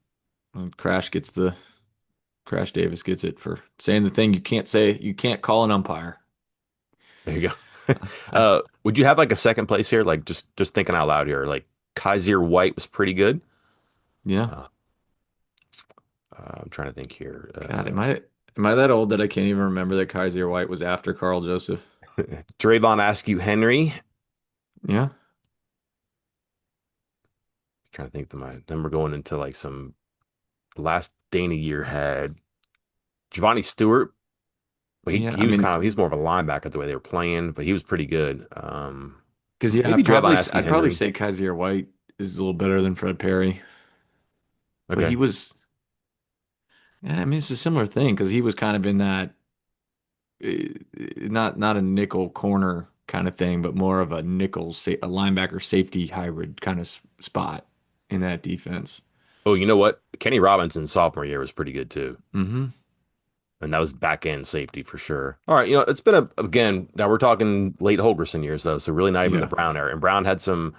When Crash Davis gets it for saying the thing you can't say. You can't call an umpire. There you go. Would you have like a second place here? Like just thinking out loud here. Like Kaiser White was pretty good. Yeah. Uh, I'm trying to think here. God, am I that old that I can't even remember that Kaiser White was after Carl Joseph? Drayvon Askew Henry. Yeah. Trying to think of my. Then we're going into like some last Dana year had Giovanni Stewart, but Yeah. I he was mean, kind of he's more of a linebacker the way they were playing, but he was pretty good. because yeah, Maybe Drayvon Askew I'd probably Henry. say Kaiser White is a little better than Fred Perry, but he Okay. was. Yeah, I mean, it's a similar thing because he was kind of in that not a nickel corner kind of thing, but more of a a linebacker safety hybrid kind of spot in that defense. Oh, you know what? Kenny Robinson's sophomore year was pretty good too. Hmm. And that was back end safety for sure. All right, it's been again. Now we're talking late Holgerson years though, so really not even the Yeah. Brown era. And Brown had some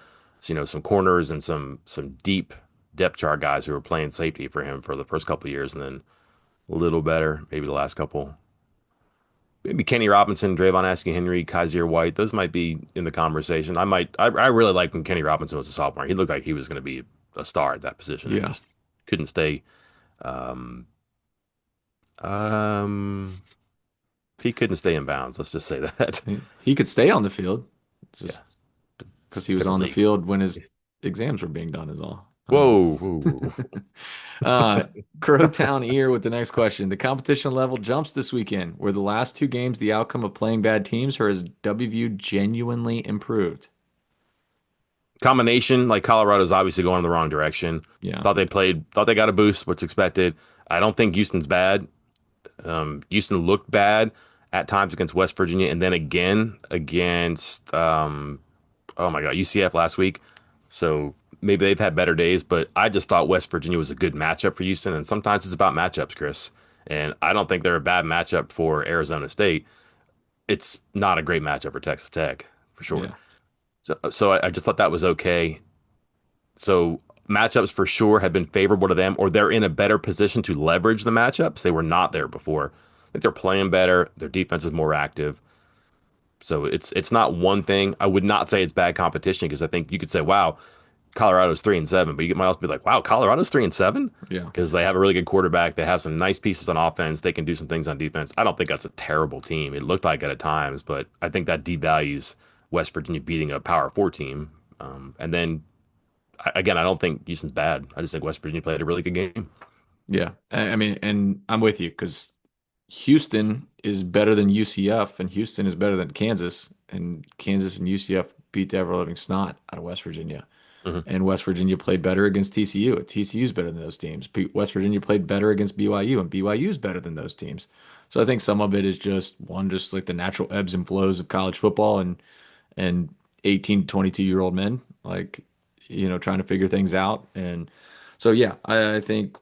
corners and some deep depth chart guys who were playing safety for him for the first couple of years, and then a little better maybe the last couple. Maybe Kenny Robinson, Drayvon Asking Henry, Kaiser White. Those might be in the conversation. I really liked when Kenny Robinson was a sophomore. He looked like he was going to be a star at that position and Yeah. just couldn't stay. Um, um, he couldn't stay in bounds. Let's just say that. He could stay on the field Yeah, just because he was different on the league. field when his exams were being done is all. Whoa, whoa, whoa. Uh, Crowtown ear with the next question. The competition level jumps this weekend. Were the last two games the outcome of playing bad teams, or has WVU genuinely improved? Combination like Colorado's obviously going in the wrong direction. Yeah. Thought they got a boost, what's expected. I don't think Houston's bad. Houston looked bad at times against West Virginia, and then again against oh my God, UCF last week. So maybe they've had better days, but I just thought West Virginia was a good matchup for Houston, and sometimes it's about matchups, Chris. And I don't think they're a bad matchup for Arizona State. It's not a great matchup for Texas Tech for sure. Yeah. So I just thought that was okay. So matchups for sure have been favorable to them, or they're in a better position to leverage the matchups. They were not there before. I think they're playing better. Their defense is more active. So it's not one thing. I would not say it's bad competition because I think you could say, wow, Colorado's 3-7, but you might also be like, wow, Colorado's 3-7 Yeah. because they have a really good quarterback. They have some nice pieces on offense. They can do some things on defense. I don't think that's a terrible team. It looked like it at times, but I think that devalues West Virginia beating a Power Four team. And then again, I don't think Houston's bad. I just think West Virginia played a really good game. Yeah. I mean, and I'm with you because Houston is better than UCF, and Houston is better than Kansas, and Kansas and UCF beat the ever living snot out of West Virginia. Hmm. And West Virginia played better against TCU. TCU's better than those teams. West Virginia played better against BYU, and BYU's better than those teams. So I think some of it is just like the natural ebbs and flows of college football and 18 to 22-year-old men, like, trying to figure things out. And so, yeah, I think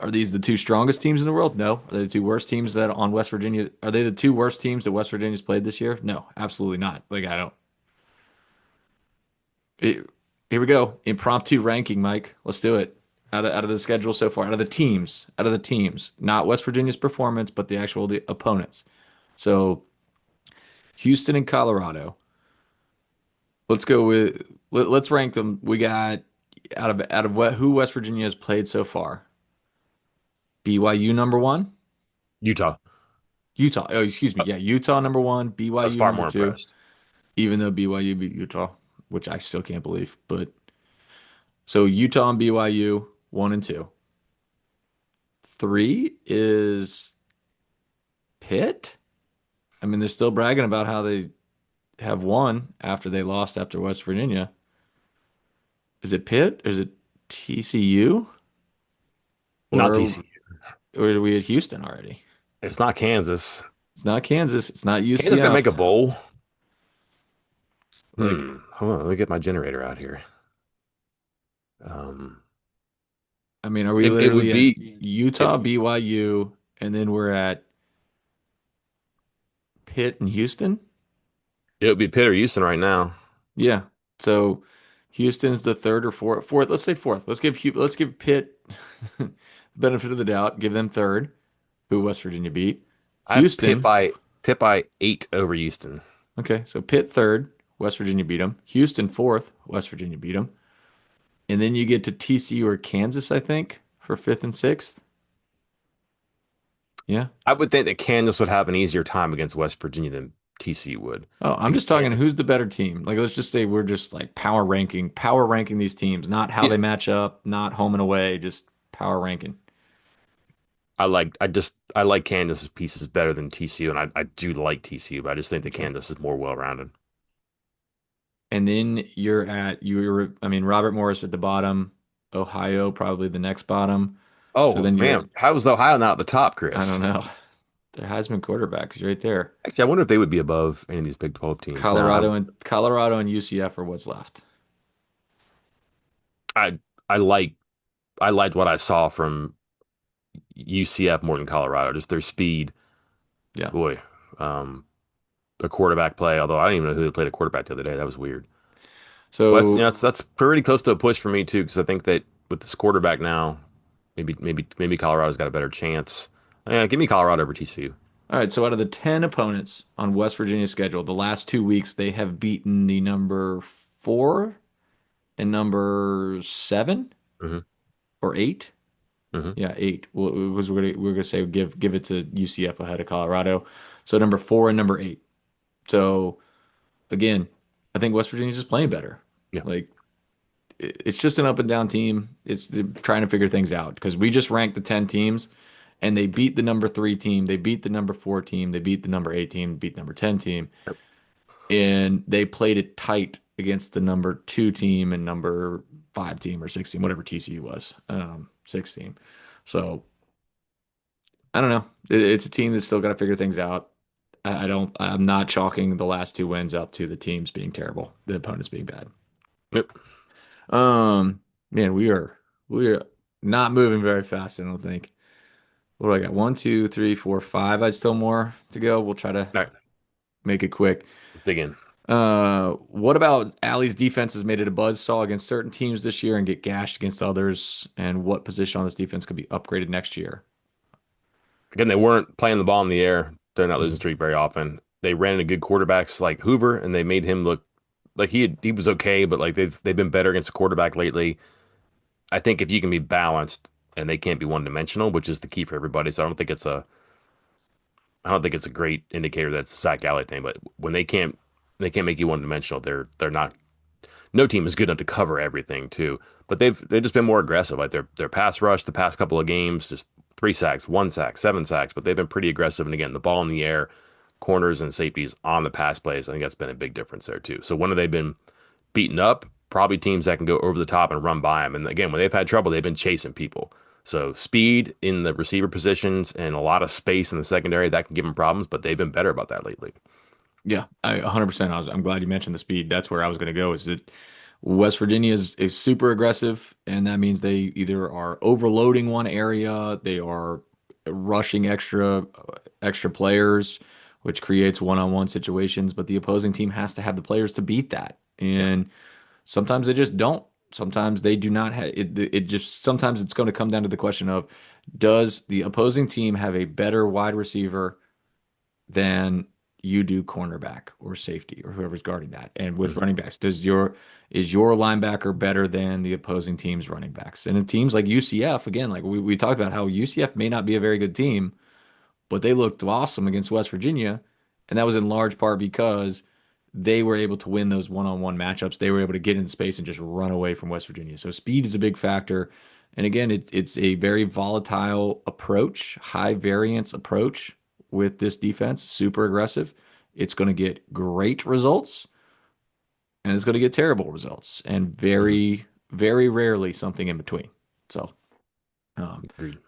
Are these the two strongest teams in the world? No. Are they the two worst teams that on West Virginia? Are they the two worst teams that West Virginia's played this year? No, absolutely not. Like I don't. Here we go. Impromptu ranking, Mike. Let's do it. Out of the schedule so far, out of the teams, not West Virginia's performance, but the opponents. So Houston and Colorado. Let's go with let's rank them. We got out of what who West Virginia has played so far. BYU number one. Utah. Utah. Oh, excuse me. I Yeah, Utah number one. was BYU far number more two. impressed. Even though BYU beat Utah, which I still can't believe. But so Utah and BYU one and two. Three is Pitt. I mean, they're still bragging about how they have won after they lost after West Virginia. Is it Pitt or is it TCU? Not Or TCU. or are we at Houston already? It's not Kansas. It's not Kansas. It's not Kansas gonna make UCF. a bowl. Like, Hold on, let me get my generator out here. Um, I mean, are we it would literally at be it Utah, BYU, and then we're at Pitt and Houston? it would be Pitt or Houston right now. Yeah. So Houston's the third or fourth. Fourth. Let's say fourth. Let's give Pitt the benefit of the doubt. Give them third, who West Virginia beat. I have Houston. Pitt by 8 over Houston. Okay, so Pitt third, West Virginia beat them. Houston fourth, West Virginia beat them. And then you get to TCU or Kansas, I think, for fifth and sixth. Yeah. I would think that Kansas would have an easier time against West Virginia than TCU would. Oh, I'm Because just talking Kansas, who's the better team. Like let's just say we're just like power ranking these teams, not how yeah, they match up, not home and away, just power ranking. I like Kansas's pieces better than TCU, and I do like TCU, but I just think that Okay. Kansas is more well-rounded. And then I mean, Robert Morris at the bottom, Ohio probably the next bottom. So Oh then you're, man, how was Ohio not at the top, I don't Chris? know, their Heisman quarterback is right there. Actually, I wonder if they would be above any of these Big 12 teams. Colorado and UCF are what's left. I I like I liked what I saw from UCF more than Colorado. Just their speed, Yeah. boy. The quarterback play. Although I didn't even know who they played a quarterback the other day. That was weird. But So, that's pretty close to a push for me too, because I think that with this quarterback now, maybe Colorado's got a better chance. Yeah, give me Colorado over TCU. all right. So out of the 10 opponents on West Virginia's schedule, the last 2 weeks, they have beaten the number four and number seven Hmm. or eight. Hmm. Yeah, eight. Well, because we're gonna say give it to UCF ahead of Colorado. So number four and number eight. So again, I think West Virginia's just playing better. Yeah. Like it's just an up and down team. It's trying to figure things out because we just ranked the 10 teams and they beat the number three team, they beat the number four team, they beat the number eight team, beat the number 10 team, Yep. and they played it tight against the number two team and number five team or 16, whatever TCU was, six team. So I don't know. It's a team that's still got to figure things out. I'm not chalking the last two wins up to the teams being terrible, the opponents being bad. Yep. Man, we are not moving very fast, I don't think. What do I got? One, two, three, four, five. I still more to go. We'll try to All right. make it quick. Let's dig in. What about Allie's defense has made it a buzzsaw against certain teams this year and get gashed against others? And what position on this defense could be upgraded next year? Again, they weren't playing the ball in the air during that losing Mhm. streak very often. They ran into good quarterbacks like Hoover, and they made him look like he was okay, but like they've been better against the quarterback lately. I think if you can be balanced and they can't be one dimensional, which is the key for everybody. So I don't think it's a great indicator that's a Zach Alley thing. But when they can't make you one dimensional. They're not. No team is good enough to cover everything too. But they've just been more aggressive. Like their pass rush the past couple of games, just 3 sacks, 1 sack, 7 sacks. But they've been pretty aggressive. And again, the ball in the air, corners and safeties on the pass plays. I think that's been a big difference there too. So when have they been beaten up? Probably teams that can go over the top and run by them. And again, when they've had trouble, they've been chasing people. So speed in the receiver positions and a lot of space in the secondary that can give them problems. But they've been better about that lately. Yeah, I 100%. I'm glad you mentioned the speed. That's where I was going to go. Is that West Virginia is super aggressive, and that means they either are overloading one area, they are rushing extra players, which creates one-on-one situations, but the opposing team has to have the players to beat that. Yeah. And sometimes they just don't. Sometimes they do not have it. It just sometimes it's going to come down to the question of does the opposing team have a better wide receiver than you do cornerback or safety or whoever's guarding that. And with Mhm. running backs, does your is your linebacker better than the opposing team's running backs? And in teams like UCF, again, like we talked about how UCF may not be a very good team, but they looked awesome against West Virginia. And that was in large part because they were able to win those one-on-one matchups. They were able to get into space and just run away from West Virginia. So speed is a big factor. And again, it's a very volatile approach, high variance approach with this defense, super aggressive. It's going to get great results and it's going to get terrible results and very, very rarely something in between. So, um, Agreed.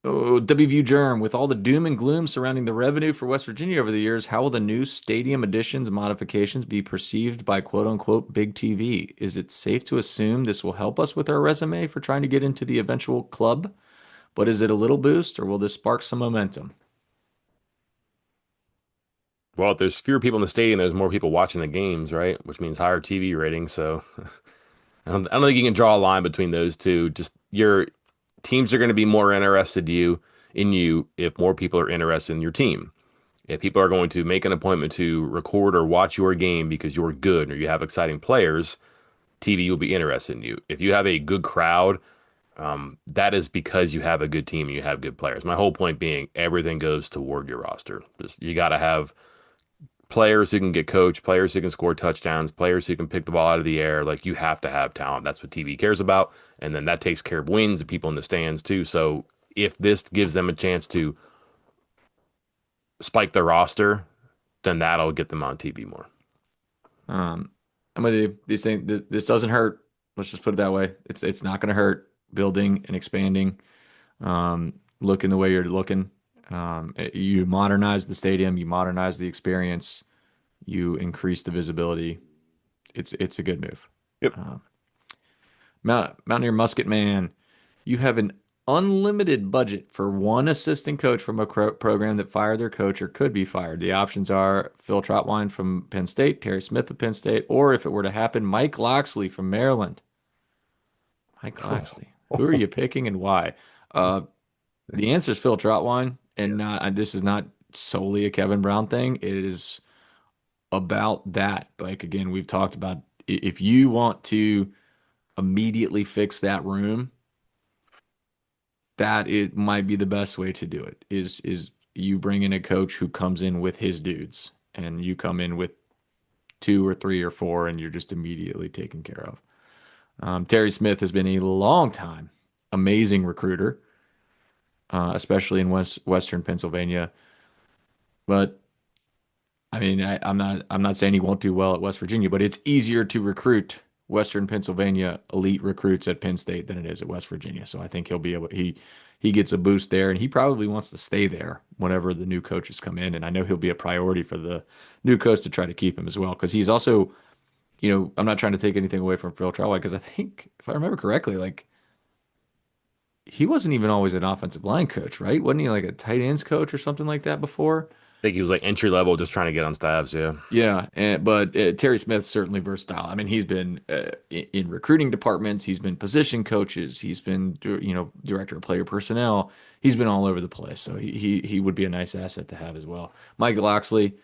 Oh, WVU Germ, with all the doom and gloom surrounding the revenue for West Virginia over the years, how will the new stadium additions and modifications be perceived by quote unquote big TV? Is it safe to assume this will help us with our resume for trying to get into the eventual club? But is it a little boost or will this spark some momentum? Well, if there's fewer people in the stadium, there's more people watching the games, right? Which means higher TV ratings. So I don't think you can draw a line between those two. Just your teams are going to be more interested in you if more people are interested in your team. If people are going to make an appointment to record or watch your game because you're good or you have exciting players, TV will be interested in you. If you have a good crowd, that is because you have a good team and you have good players. My whole point being everything goes toward your roster. Just you got to have players who can get coached, players who can score touchdowns, players who can pick the ball out of the air. Like you have to have talent. That's what TV cares about. And then that takes care of wins, the people in the stands too. So if this gives them a chance to spike their roster, then that'll get them on TV more. Um, I'm with you. These things, this doesn't hurt. Let's just put it that way. It's not going to hurt building and expanding. Looking the way you're looking. You modernize the stadium, you modernize the experience, you increase the visibility. It's a good move. Yep. Um, Mountaineer Musket Man, you have an unlimited budget for one assistant coach from a program that fired their coach or could be fired. The options are Phil Trotwine from Penn State, Terry Smith of Penn State, or if it were to happen, Mike Loxley from Maryland. Mike Loxley. Who are you picking and why? Uh, the answer is Phil Trotwine, and Yeah. not, and this is not solely a Kevin Brown thing. It is about that. Like again, we've talked about if you want to immediately fix that room, that it might be the best way to do it. Is you bring in a coach who comes in with his dudes, and you come in with two or three or four, and you're just immediately taken care of. Terry Smith has been a long time amazing recruiter, especially in Western Pennsylvania. But I mean, I'm not saying he won't do well at West Virginia, but it's easier to recruit Western Pennsylvania elite recruits at Penn State than it is at West Virginia. So I think he'll be able he gets a boost there, and he probably wants to stay there whenever the new coaches come in. And I know he'll be a priority for the new coach to try to keep him as well because he's also, I'm not trying to take anything away from Phil Trotwell because I think if I remember correctly, like he wasn't even always an offensive line coach, right? Wasn't he like a tight ends coach or something like that before? I think he was like entry level, just trying to get on staffs. Yeah. Yeah, but Terry Smith's certainly versatile. I mean, he's been in recruiting departments, he's been position coaches, he's been director of player personnel. He's been all over the place, so he would be a nice asset to have as well. Mike Loxley,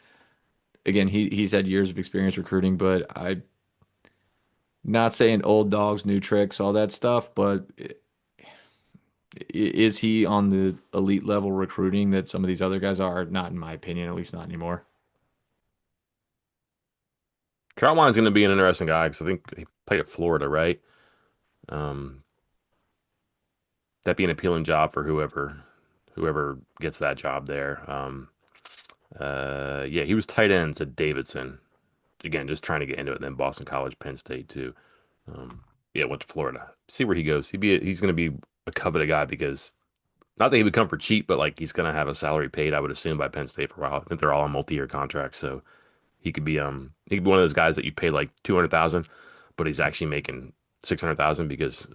again, he's had years of experience recruiting, but I not saying old dogs, new tricks, all that stuff, but is he on the elite level recruiting that some of these other guys are? Not in my opinion, at least not anymore. Troutwine's going to be an interesting guy because I think he played at Florida, right? Um, that'd be an appealing job for whoever gets that job there. Yeah, he was tight ends at Davidson. Again, just trying to get into it. And then Boston College, Penn State too. Um, yeah, went to Florida. See where he goes. He's going to be a coveted guy because not that he would come for cheap, but like he's going to have a salary paid, I would assume, by Penn State for a while. I think they're all on multi-year contracts, so he could be one of those guys that you pay like 200,000, but he's actually making 600,000 because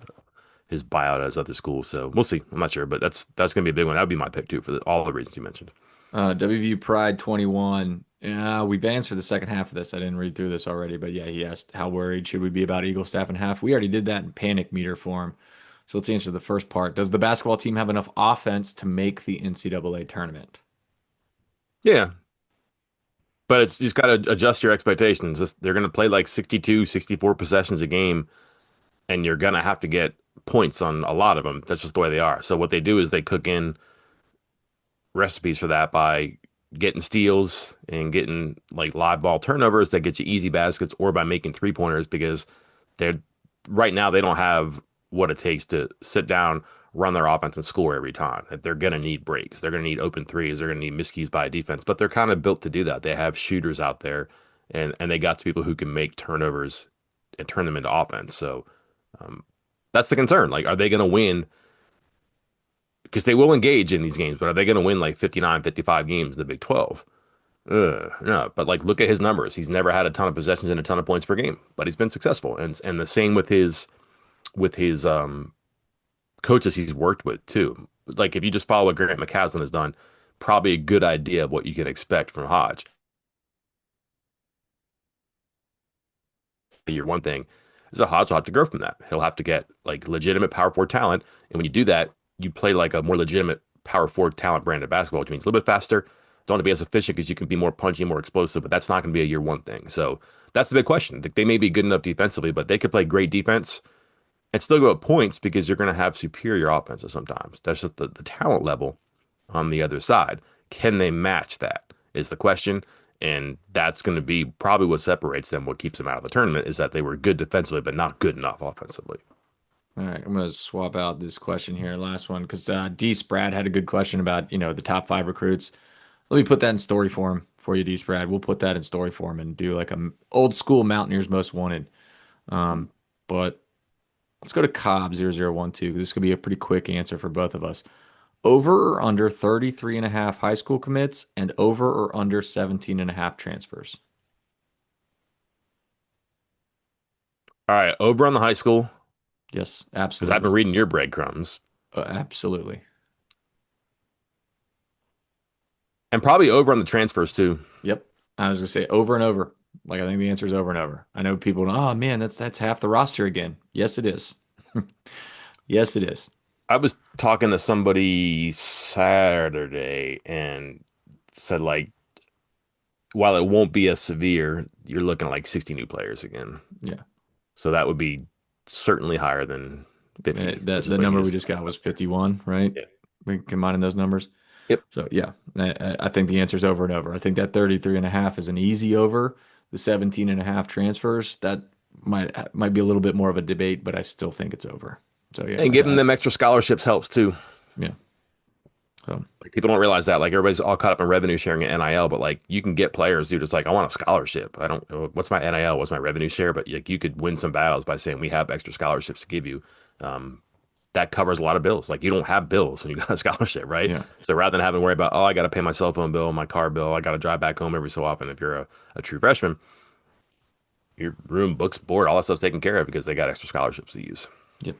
his buyout at his other school. So we'll see. I'm not sure, but that's gonna be a big one. That would be my pick too for all the reasons you mentioned. WVU Pride 21. Yeah, we've answered the second half of this. I didn't read through this already, but yeah, he asked how worried should we be about Eagle staff and half. We already did that in panic meter form. So let's answer the first part. Does the basketball team have enough offense to make the NCAA tournament? Yeah, but it's just got to adjust your expectations. They're going to play like 62, 64 possessions a game, and you're going to have to get points on a lot of them. That's just the way they are. So what they do is they cook in recipes for that by getting steals and getting like live ball turnovers that get you easy baskets, or by making three pointers because they're right now they don't have what it takes to sit down, run their offense, and score every time. They're going to need breaks. They're going to need open threes. They're going to need miscues by defense, but they're kind of built to do that. They have shooters out there, and they got people who can make turnovers and turn them into offense. So um, that's the concern. Like, are they going to win? Because they will engage in these games, but are they going to win like 59, 55 games in the Big 12? No, but like look at his numbers. He's never had a ton of possessions and a ton of points per game, but he's been successful. And the same with his coaches he's worked with too. Like if you just follow what Grant McCaslin has done, probably a good idea of what you can expect from Hodge. Year one thing is that Hodge will have to grow from that. He'll have to get like legitimate power forward talent, and when you do that, you play like a more legitimate power forward talent brand of basketball, which means a little bit faster. Don't have to be as efficient because you can be more punchy, more explosive, but that's not going to be a year one thing. So that's the big question. They may be good enough defensively, but they could play great defense and still go at points because you're going to have superior offenses sometimes. That's just the talent level on the other side. Can they match that is the question. And that's going to be probably what separates them. What keeps them out of the tournament is that they were good defensively, but not good enough offensively. All right, I'm going to swap out this question here, last one, because D. Sprad had a good question about, the top five recruits. Let me put that in story form for you, D. Sprad. We'll put that in story form and do like a old school Mountaineers most wanted. But let's go to Cobb 0012. This could be a pretty quick answer for both of us. Over or under 33 and a half high school commits and over or under 17 and a half transfers? All right, over on the high school Yes, because I've been absolutely. reading your breadcrumbs, Absolutely. and probably over on the transfers too. Yep. I was gonna say over and over. Like I think the answer is over and over. I know people, oh man, that's half the roster again. Yes, it is. Yes, it is. I was talking to somebody Saturday and said like, while it won't be as severe, you're looking at like 60 new players again. Yeah. So that would be certainly higher than 50, That which is the what you number we just just got was 51, right? yeah. We combining those numbers. Yep. So yeah, I think the answer is over and over. I think that 33 and a half is an easy over. The 17 and a half transfers, that might be a little bit more of a debate, but I still think it's over. So yeah, And giving them extra scholarships helps too. yeah. So Like people don't realize that. Like everybody's all caught up in revenue sharing and NIL, but like you can get players who just like, I want a scholarship. I don't, what's my NIL? What's my revenue share? But like you could win some battles by saying we have extra scholarships to give you. Um, that covers a lot of bills. Like you don't have bills when you got a scholarship, right? yeah, So rather than having to worry about, oh, I got to pay my cell phone bill, my car bill, I got to drive back home every so often. If you're a true freshman, your room, books, board, all that stuff's taken care of because they got extra scholarships to use. yep.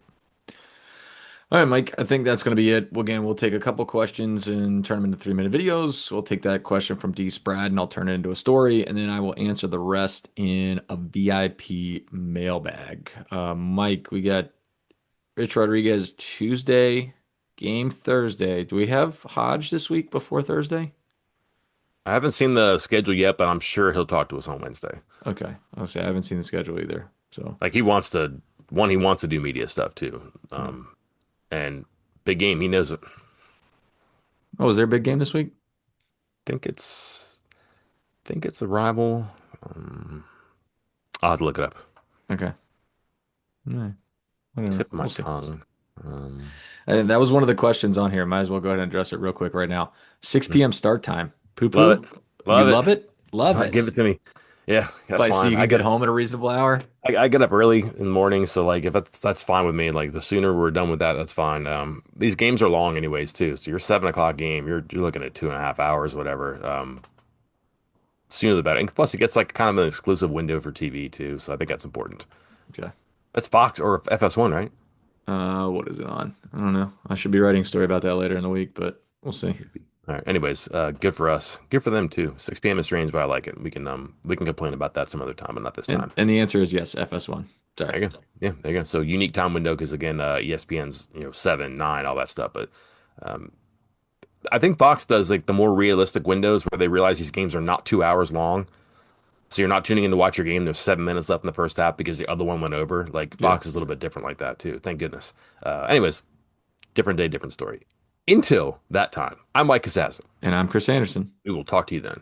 All right, Mike, I think that's going to be it. Well, again, we'll take a couple questions and turn them into 3-minute videos. We'll take that question from D. Sprad and I'll turn it into a story, and then I will answer the rest in a VIP mailbag. Mike, we got Rich Rodriguez Tuesday, game Thursday. Do we have Hodge this week before Thursday? I haven't seen the schedule yet, but I'm sure he'll talk to us on Wednesday. Okay, I'll say I haven't seen the schedule either. So, Like he wants to, one, he wants to do media stuff too. yeah. And big game, he knows it. Oh, is there a big game this week? Think it's, think it's a rival. Um, I'll have to look it up. Okay, all right, whatever. Tip of my We'll see. tongue. Um, And that was one of the questions on here. Might as well go ahead and address it real quick right now. 6 p.m. start time. Poo love poo. it. You Love it. love it? Love it. Give it to me. Yeah, that's But so fine. you can get home at a reasonable hour. I get up early in the morning, so like if that's fine with me. Like the sooner we're done with that, that's fine. These games are long anyways too. So your 7 o'clock game, you're looking at 2.5 hours, whatever. Sooner the better. And plus, it gets like kind of an exclusive window for TV too. So I think that's important. Okay. That's Fox or FS1, right? What is it on? I don't know. I should be writing a story about that later in the week, but we'll see. All right. Anyways, good for us. Good for them too. 6 p.m. is strange, but I like it. We can complain about that some other time, but not this time. And the answer is yes, FS1. Sorry. There you go. Yeah, there you go. So unique time window because again, ESPN's 7, 9, all that stuff. But um, I think Fox does like the more realistic windows where they realize these games are not 2 hours long. So you're not tuning in to watch your game. There's 7 minutes left in the first half because the other one went over. Like Yeah. Fox is a little bit different like that too. Thank goodness. Anyways, different day, different story. Until that time, I'm Mike Kassassin. And I'm Chris Anderson. We will talk to you then.